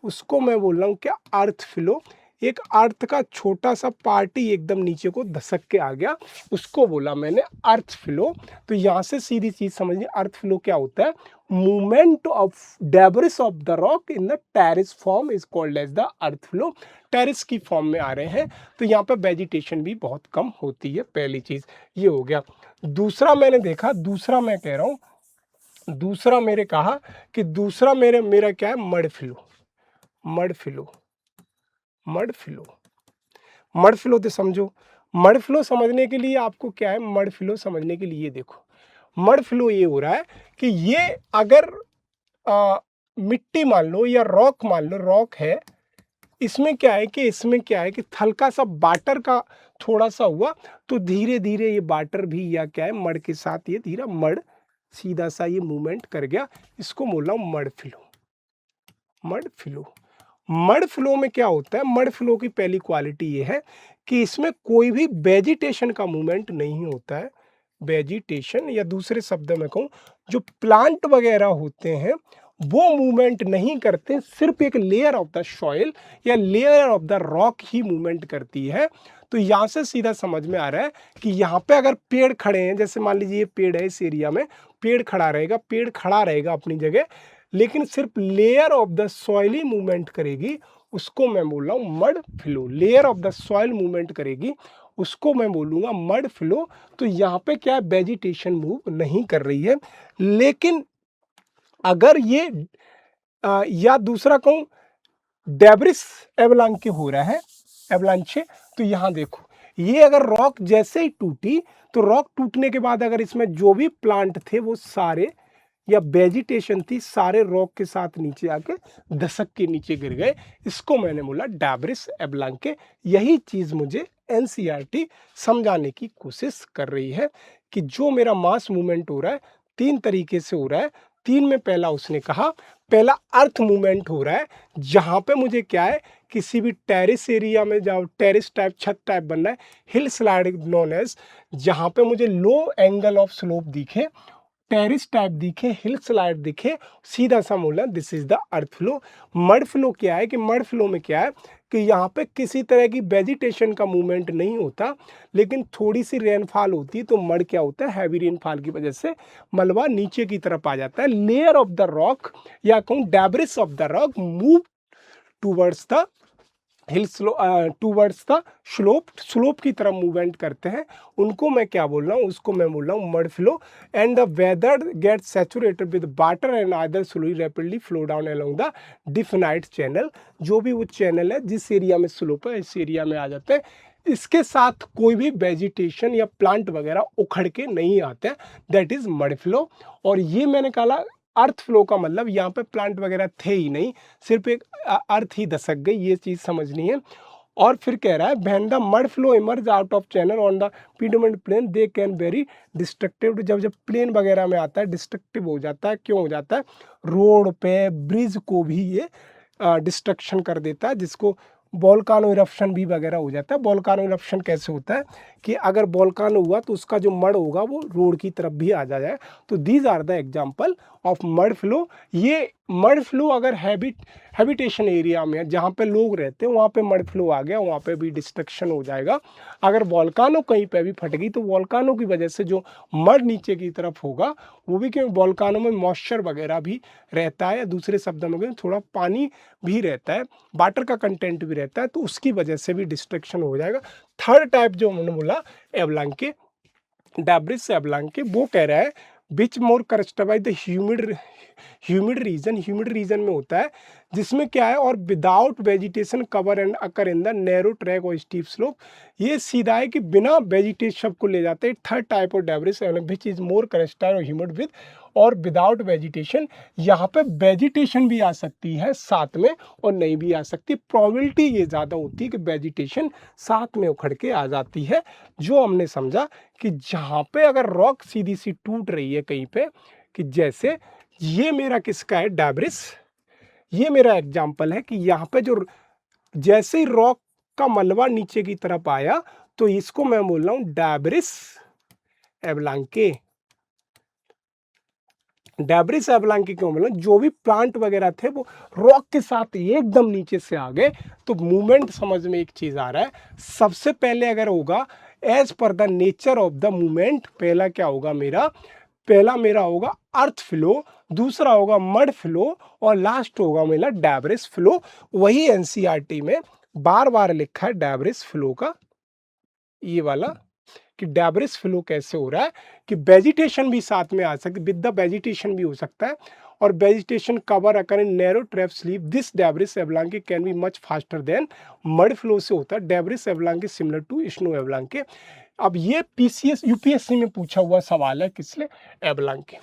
उसको मैं बोल रहा हूँ क्या, अर्थ फ्लो। एक अर्थ का छोटा सा पार्ट ही एकदम नीचे को धसक के आ गया, उसको बोला मैंने अर्थ फ्लो। तो यहाँ से सीधी चीज समझिए, अर्थ फ्लो क्या होता है, movement of debris of the rock in the terrace form is called as the earth flow. Terrace की फॉर्म में आ रहे हैं तो यहाँ पर वेजिटेशन भी बहुत कम होती है, पहली चीज ये हो गया। दूसरा मैंने देखा, दूसरा मैं कह रहा हूँ, दूसरा मेरे कहा कि दूसरा मेरा क्या है, mud flow. Mud flow, mud flow, mud flow तो समझो, मड फ्लो समझने के लिए आपको क्या है, मड फ्लो समझने के लिए देखो, मड फ्लो ये हो रहा है कि ये अगर मिट्टी मान लो या रॉक मान लो, रॉक है, इसमें क्या है कि हल्का सा वाटर का थोड़ा सा हुआ, तो धीरे धीरे ये वाटर भी या क्या है, मड के साथ ये धीरे मड सीधा सा ये मूवमेंट कर गया, इसको बोल रहा हूं mud flow. Mud flow, mud flow में क्या होता है, मड फ्लो की पहली क्वालिटी ये है कि इसमें कोई भी वेजिटेशन का मूवमेंट नहीं होता है। वेजिटेशन, या दूसरे शब्द में कहूँ, जो प्लांट वगैरह होते हैं वो मूवमेंट नहीं करते, सिर्फ एक लेयर ऑफ द सॉइल या layer of the rock he movement करती है। तो यहाँ से सीधा समझ में आ रहा है कि यहाँ पे अगर पेड़ खड़े हैं, जैसे मान लीजिए ये पेड़ है, इस एरिया में पेड़ खड़ा रहेगा अपनी जगह, लेकिन सिर्फ layer of the soil he movement करेगी, उसको मैं बोल रहा हूँ mud flow. Layer of the soil movement करेगी, उसको मैं बोलूँगा मड फ्लो। तो यहाँ पे क्या है, वेजिटेशन मूव नहीं कर रही है। लेकिन अगर ये या दूसरा कहूँ, डेब्रिस एवलांके हो रहा है, एवलांचे, तो यहाँ देखो, ये अगर रॉक जैसे ही टूटी, तो रॉक टूटने के बाद अगर इसमें जो भी प्लांट थे वो सारे, या वेजिटेशन थी, सारे रॉक के साथ नीचे आके दशक के नीचे गिर गए, इसको मैंने बोला डेब्रिस एवलांके। यही चीज मुझे एनसीईआरटी समझाने की कोशिश कर रही है कि जो मेरा मास मूवमेंट हो रहा है 3 तरीके से हो रहा है। 3 में पहला उसने कहा, पहला अर्थ मूवमेंट हो रहा है, जहां पे मुझे क्या है, किसी भी टेरेस एरिया में, जहाँ टेरेस टाइप छत टाइप बन रहा है, हिल स्लाइड नोन एज, जहां पे मुझे लो एंगल ऑफ स्लोप दिखे, टेरिस टाइप दिखे, हिल स्लाइड दिखे, सीधा सा बोला this is the earth flow. Mud flow क्या है कि मड फ्लो में क्या है कि यहाँ पे किसी तरह की वेजिटेशन का मूवमेंट नहीं होता, लेकिन थोड़ी सी रेनफॉल होती है, तो मड क्या होता है, हैवी रेनफॉल की वजह से मलबा नीचे की तरफ आ जाता है। लेयर ऑफ द रॉक, या कहूँ debris of the rock, move towards the hill towards the slope की तरफ मूवमेंट करते हैं, उनको मैं क्या बोल रहा हूँ, उसको मैं बोल रहा हूँ mud flow. And the weather gets saturated with water and either slowly rapidly flow down along the definite channel. जो भी वो चैनल है जिस एरिया में स्लोप है, इस एरिया में आ जाते हैं, इसके साथ कोई भी वेजिटेशन या प्लांट वगैरह उखड़ के नहीं आते हैं, दैट इज मड फ्लो। और ये मैंने कहा अर्थ फ्लो का मतलब यहाँ पे प्लांट वगैरह थे ही नहीं, सिर्फ एक अर्थ ही दशक गई, ये चीज़ समझनी है। और फिर कह रहा है when the mud flow emerge out of channel on the piedmont plain they can very destructive. जब प्लेन वगैरह में आता है डिस्ट्रक्टिव हो जाता है, क्यों हो जाता है, रोड पे ब्रिज को भी ये डिस्ट्रक्शन कर देता है, जिसको वोल्कानो इरप्शन भी वगैरह हो जाता है। वोल्कानो इरप्शन कैसे होता है कि अगर वोल्कानो हुआ तो उसका जो मड होगा वो रोड की तरफ भी आ जाए। तो these are the example of mud flow. ये मड फ्लो अगर हैबिट हैबिटेशन एरिया में, जहाँ पे लोग रहते हैं वहाँ पे मड फ्लो आ गया, वहाँ पे भी डिस्ट्रक्शन हो जाएगा। अगर वॉल्कानो कहीं पे भी फट गई तो वॉल्कानो की वजह से जो मड नीचे की तरफ होगा वो भी, क्योंकि वॉल्कानो में मॉइस्चर वगैरह भी रहता है, दूसरे शब्दों में थोड़ा पानी भी रहता है, वाटर का कंटेंट भी रहता है, तो उसकी वजह से भी डिस्ट्रक्शन हो जाएगा। थर्ड टाइप जो हमने बोला एवलांके, डेब्रिस एवलांके, वो कह रहा है विच मोर करस्टबाई द ह्यूमिड रीजन में होता है, जिसमें क्या है, और without vegetation cover and occur in the narrow track और स्टीप स्लोप। ये सीधा है कि बिना वेजिटेशन को ले जाते हैं। Third type of debris which is more characteristic और ह्यूमिड विद और विदाउट वेजिटेशन। यहाँ पे वेजिटेशन भी आ सकती है साथ में और नहीं भी आ सकती, प्रोबेबिलिटी ये ज़्यादा होती है कि वेजिटेशन साथ में उखड़ के आ जाती है। जो हमने समझा कि जहाँ पे अगर रॉक सीधी सी टूट रही है कहीं पे, कि जैसे ये मेरा किसका है, डेब्रिस, ये मेरा एग्जाम्पल है कि यहाँ पे जो जैसे ही रॉक का मलबा नीचे की तरफ आया तो इसको मैं बोल रहा हूँ डेब्रिस एवलांके। डेब्रिस एवलांके क्यों बोला, जो भी प्लांट वगैरह थे वो रॉक के साथ एकदम नीचे से आ गए। तो मूवमेंट समझ में एक चीज आ रहा है, सबसे पहले अगर होगा as per the nature of the movement, पहला क्या होगा मेरा, पहला मेरा होगा अर्थ फ्लो, दूसरा होगा मड फ्लो और लास्ट होगा मेरा डेब्रिस फ्लो। वही एनसीईआरटी में बार बार लिखा है डेब्रिस फ्लो का, ये वाला, कि डेब्रिस फ्लो कैसे हो रहा है, कि वेजिटेशन भी साथ में आ सकती, विद द वेजिटेशन भी हो सकता है, और vegetation cover occur in narrow trap slip. This debris avalanche can be much faster than mud flow से होता है। Debris avalanche similar to snow avalanche. अब ये पीसीएस यूपीएससी में पूछा हुआ सवाल है, किसले, एवलांके।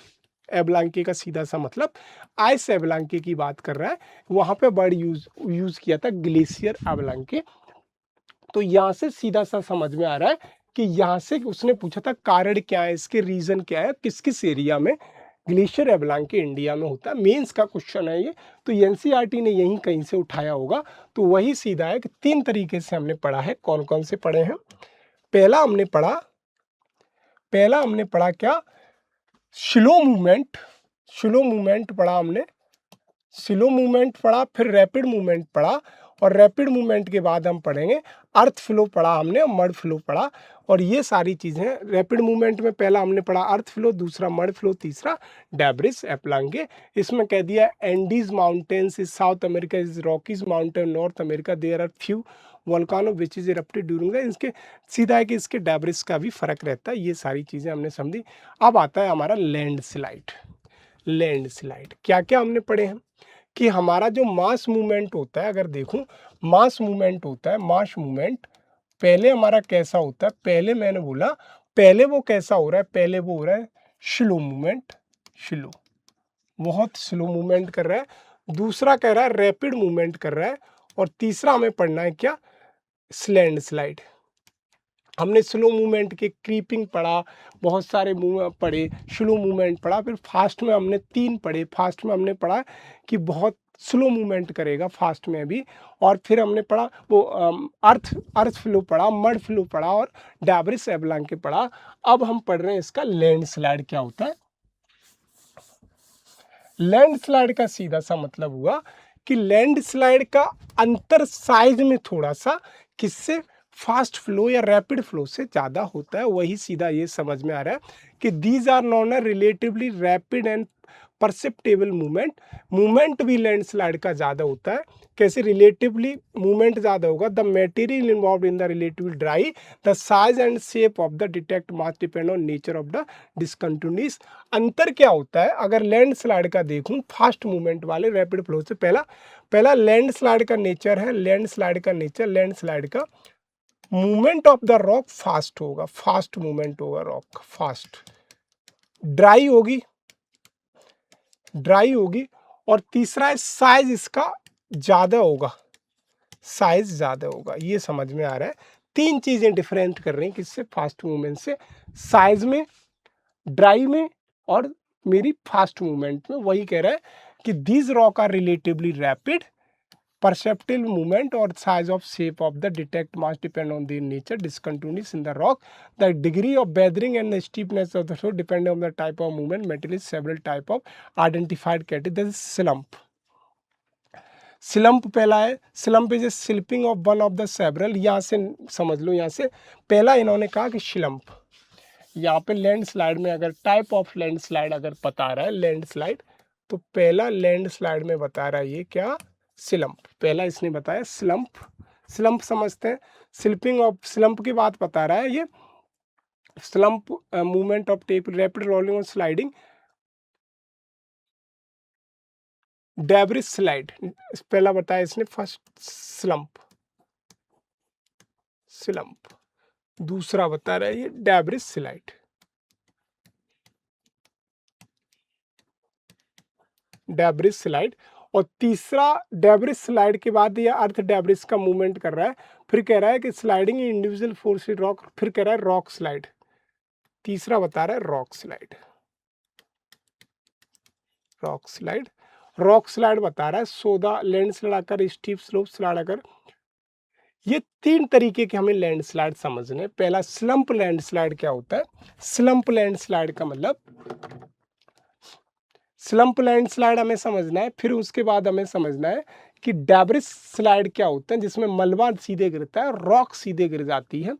एवलांके का सीधा सा मतलब आइस एवलांके की बात कर रहा है, वहां पे वर्ड यूज किया था ग्लेशियर एवलांके। तो यहाँ से सीधा सा समझ में आ रहा है कि यहाँ से उसने पूछा था कारण क्या है, इसके रीजन क्या है, किस किस एरिया में ग्लेशियर एवलांके इंडिया में होता है। मेंस का क्वेश्चन है ये, तो एनसीईआरटी ने यहीं कहीं से उठाया होगा। तो वही सीधा है कि तीन तरीके से हमने पढ़ा है। कौन कौन से पढ़े हैं, पहला हमने पढ़ा क्या, स्लो मूवमेंट, स्लो मूवमेंट पढ़ा हमने, स्लो मूवमेंट पढ़ा, फिर रैपिड मूवमेंट पढ़ा, और रैपिड मूवमेंट के बाद हम पढ़ेंगे अर्थ फ्लो पढ़ा हमने, मड फ्लो पढ़ा। और ये सारी चीज़ें रैपिड मूवमेंट में पहला हमने पढ़ा अर्थ फ्लो, दूसरा मड फ्लो, तीसरा डेब्रिस एवलांके। इसमें कह दिया Andes mountains is South America, is Rockies mountain North America, there are few volcano which is erupted during the, इसके सीधा है कि इसके डेब्रिस का भी फर्क रहता है। ये सारी चीज़ें हमने समझी। अब आता है हमारा लैंडस्लाइड। लैंडस्लाइड क्या क्या हमने पढ़े हैं, कि हमारा जो मास मूवमेंट होता है, अगर देखूं मास मूवमेंट होता है, मास मूवमेंट पहले हमारा कैसा होता है, पहले मैंने बोला पहले वो कैसा हो रहा है, पहले वो हो रहा है स्लो मूवमेंट, स्लो, बहुत स्लो मूवमेंट कर रहा है। दूसरा कह रहा है रैपिड मूवमेंट कर रहा है, और तीसरा हमें पढ़ना है क्या, लैंडस्लाइड। हमने स्लो मूवमेंट के क्रीपिंग पढ़ा, बहुत सारे पढ़े, स्लो मूवमेंट पढ़ा, फिर फास्ट में हमने तीन पढ़े। फास्ट में हमने पढ़ा कि बहुत स्लो मूवमेंट करेगा फास्ट में भी, और फिर हमने पढ़ा वो अर्थ फ्लो पढ़ा, मड फ्लो पढ़ा, और डेब्रिस एवलांके पढ़ा। अब हम पढ़ रहे हैं इसका लैंडस्लाइड क्या होता है। लैंडस्लाइड का सीधा सा मतलब हुआ कि लैंडस्लाइड का अंतर साइज में थोड़ा सा किससे, फास्ट फ्लो या रैपिड फ्लो से ज़्यादा होता है। वही सीधा ये समझ में आ रहा है कि these are non relatively rapid and perceptible movement. Movement भी लैंडस्लाइड का ज़्यादा होता है। कैसे रिलेटिवली मूवमेंट ज़्यादा होगा, the material involve in the relatively dry, the size and shape of the detect mass depend on nature of the discontinuous. अंतर क्या होता है, अगर लैंडस्लाइड का देखूं फास्ट मूवमेंट वाले रैपिड फ्लो से, पहला लैंडस्लाइड का नेचर है, लैंडस्लाइड का नेचर, लैंडस्लाइड का movement of the rock fast होगा, फास्ट मूवमेंट होगा, रॉक फास्ट, ड्राई होगी, ड्राई होगी, और तीसरा है साइज इसका ज़्यादा होगा, साइज ज़्यादा होगा। ये समझ में आ रहा है, तीन चीज़ें डिफरेंट कर रही हैं किससे, फास्ट मूवमेंट से, साइज में, ड्राई में, और मेरी फास्ट मूवमेंट में। वही कह रहा है कि these rock are relatively rapid, perceptible movement or size of shape of the detect mass depend on the nature discontinuous in the rock. The degree of weathering and the steepness of the slope depend on the type of movement. Material several type of identified categories. This is slump. Slump पहला है, slump is a slipping of one of the several. यहाँ से समझ लो, यहाँ से पहला इन्होंने कहा कि स्लम्प, यहाँ पे लैंडस्लाइड में अगर टाइप ऑफ लैंडस्लाइड अगर बता रहा है लैंडस्लाइड, तो पहला लैंडस्लाइड में बता रहा है ये क्या, स्लम्प। पहला इसने बताया स्लम्प। स्लम्प समझते हैं, स्लिपिंग ऑफ, स्लम्प की बात बता रहा है ये। Slump movement of tape, rapid rolling और स्लाइडिंग। डेब्रिस स्लाइड पहला बताया इसने, फर्स्ट स्लम्प, स्लम्प। दूसरा बता रहा है ये डेब्रिस स्लाइड, डेब्रिस स्लाइड। और तीसरा डेब्रिस स्लाइड के बाद ये अर्थ डेब्रिस का मूवमेंट कर रहा है, फिर कह रहा है कि स्लाइडिंग इंडिविजुअल फोर्स रॉक, फिर कह रहा है रॉक स्लाइड। तीसरा बता रहा है rock slide, rock slide. Rock slide बता रहा है सोदा लैंडस्लाइड आकर, स्टीप स्लोप स्लाइड आकर। ये तीन तरीके के हमें लैंडस्लाइड समझने। पहला स्लम्प लैंडस्लाइड क्या होता है, स्लम्प लैंडस्लाइड का मतलब, स्लम्प लैंडस्लाइड हमें समझना है। फिर उसके बाद हमें समझना है कि डेब्रिस स्लाइड क्या होता है, जिसमें मलबा सीधे गिरता है, रॉक सीधे गिर जाती है।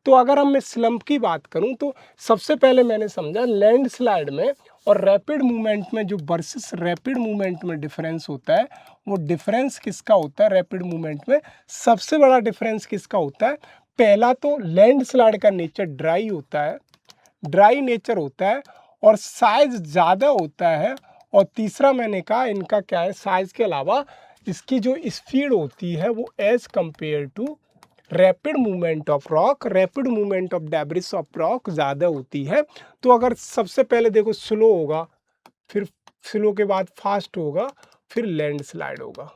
तो अगर हम मैं स्लम्प की बात करूं तो सबसे पहले मैंने समझा लैंडस्लाइड में और रैपिड मूवमेंट में जो वर्सेस रैपिड मूवमेंट में डिफरेंस होता है, वो डिफरेंस किसका होता है रैपिड मूवमेंट में, सबसे बड़ा डिफरेंस किसका होता है। पहला तो लैंडस्लाइड का नेचर ड्राई होता है, ड्राई नेचर होता है और साइज ज़्यादा होता है। और तीसरा मैंने कहा इनका क्या है, साइज के अलावा इसकी जो स्पीड होती है वो as compare to rapid movement of rock, rapid movement of debris of rock ज़्यादा होती है। तो अगर सबसे पहले देखो स्लो होगा, फिर स्लो के बाद फास्ट होगा, फिर लैंडस्लाइड होगा।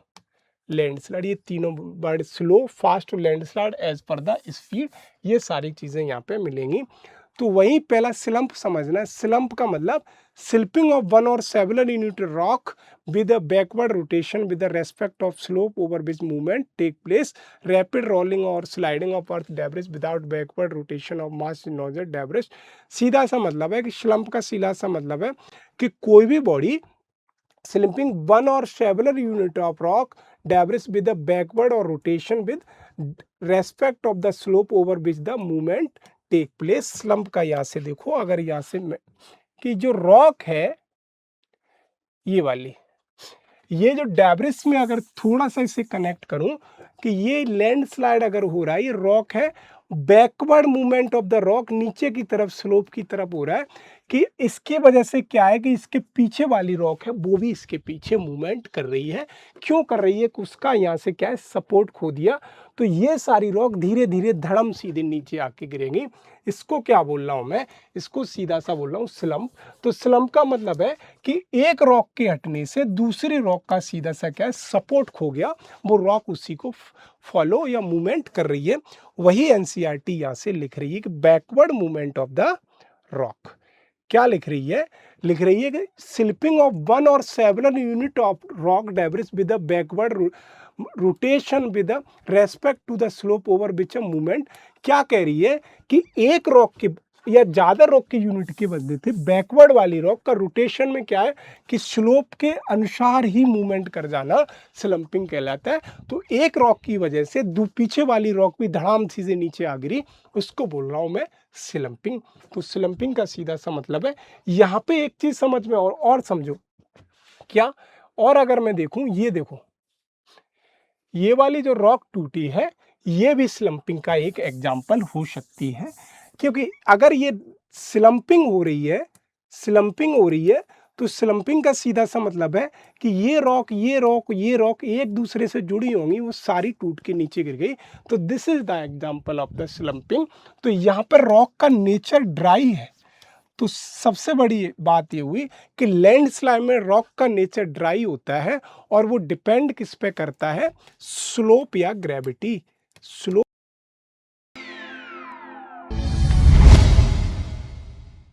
लैंडस्लाइड, ये तीनों वर्ड स्लो, फास्ट और landslide as per the speed, ये सारी चीज़ें यहाँ पे मिलेंगी। तो वही पहला स्लम्प समझना है। स्लम्प का मतलब slipping of one or several unit rock with a backward rotation with the respect of slope over which movement take place, rapid rolling or sliding of earth debris without backward rotation of mass nozzle debris। सीधा सा मतलब है कि slump का सीधा सा मतलब है कि कोई भी body slipping one or several unit of rock debris with a backward or rotation with respect of the slope over which the movement take place। Slump का यहाँ से देखो, अगर यहाँ से कि जो रॉक है ये वाली, ये जो डेब्रिस में अगर थोड़ा सा इसे कनेक्ट करूं कि ये लैंडस्लाइड अगर हो रहा है, ये रॉक है, backward movement of the rock नीचे की तरफ स्लोप की तरफ हो रहा है, कि इसके वजह से क्या है कि इसके पीछे वाली रॉक है वो भी इसके पीछे मूवमेंट कर रही है। क्यों कर रही है कि उसका यहाँ से क्या है सपोर्ट खो दिया, तो ये सारी रॉक धीरे धीरे धड़म सीधे नीचे आके गिरेंगी। इसको क्या बोल रहा हूँ मैं, इसको सीधा सा बोल रहा हूँ स्लम्प। तो स्लम्प का मतलब है कि एक रॉक के हटने से दूसरी रॉक का सीधा सा क्या है सपोर्ट खो गया, वो रॉक उसी को फॉलो या मूवमेंट कर रही है। वही एनसीईआरटी यहाँ से लिख रही है कि backward movement of the rock. क्या लिख रही है, लिख रही है कि slipping of one or several unit of rock debris with the backward rotation with respect to the slope over which movement. क्या कह रही है कि एक रॉक की या ज्यादा रॉक की यूनिट की वजह से बैकवर्ड वाली रॉक का रोटेशन में क्या है कि स्लोप के अनुसार ही मूवमेंट कर जाना स्लम्पिंग कहलाता है। तो एक रॉक की वजह से पीछे वाली रॉक भी धड़ाम सीधे नीचे आ गिरी, उसको बोल रहा हूं मैं स्लम्पिंग। तो स्लम्पिंग का सीधा सा मतलब है। यहाँ पे एक चीज समझ में और समझो क्या, और अगर मैं देखूं, ये देखो ये वाली जो रॉक टूटी है ये भी स्लम्पिंग का एक एग्जाम्पल हो सकती है। क्योंकि अगर ये स्लम्पिंग हो रही है, स्लम्पिंग हो रही है, तो स्लम्पिंग का सीधा सा मतलब है कि ये रॉक ये रॉक ये रॉक एक दूसरे से जुड़ी होंगी, वो सारी टूट के नीचे गिर गई। तो this is the example of the slumping. तो यहाँ पर रॉक का नेचर ड्राई है। तो सबसे बड़ी बात ये हुई कि लैंडस्लाइड में रॉक का नेचर ड्राई होता है और वो डिपेंड किस पे करता है, स्लोप या ग्रेविटी। स्लोप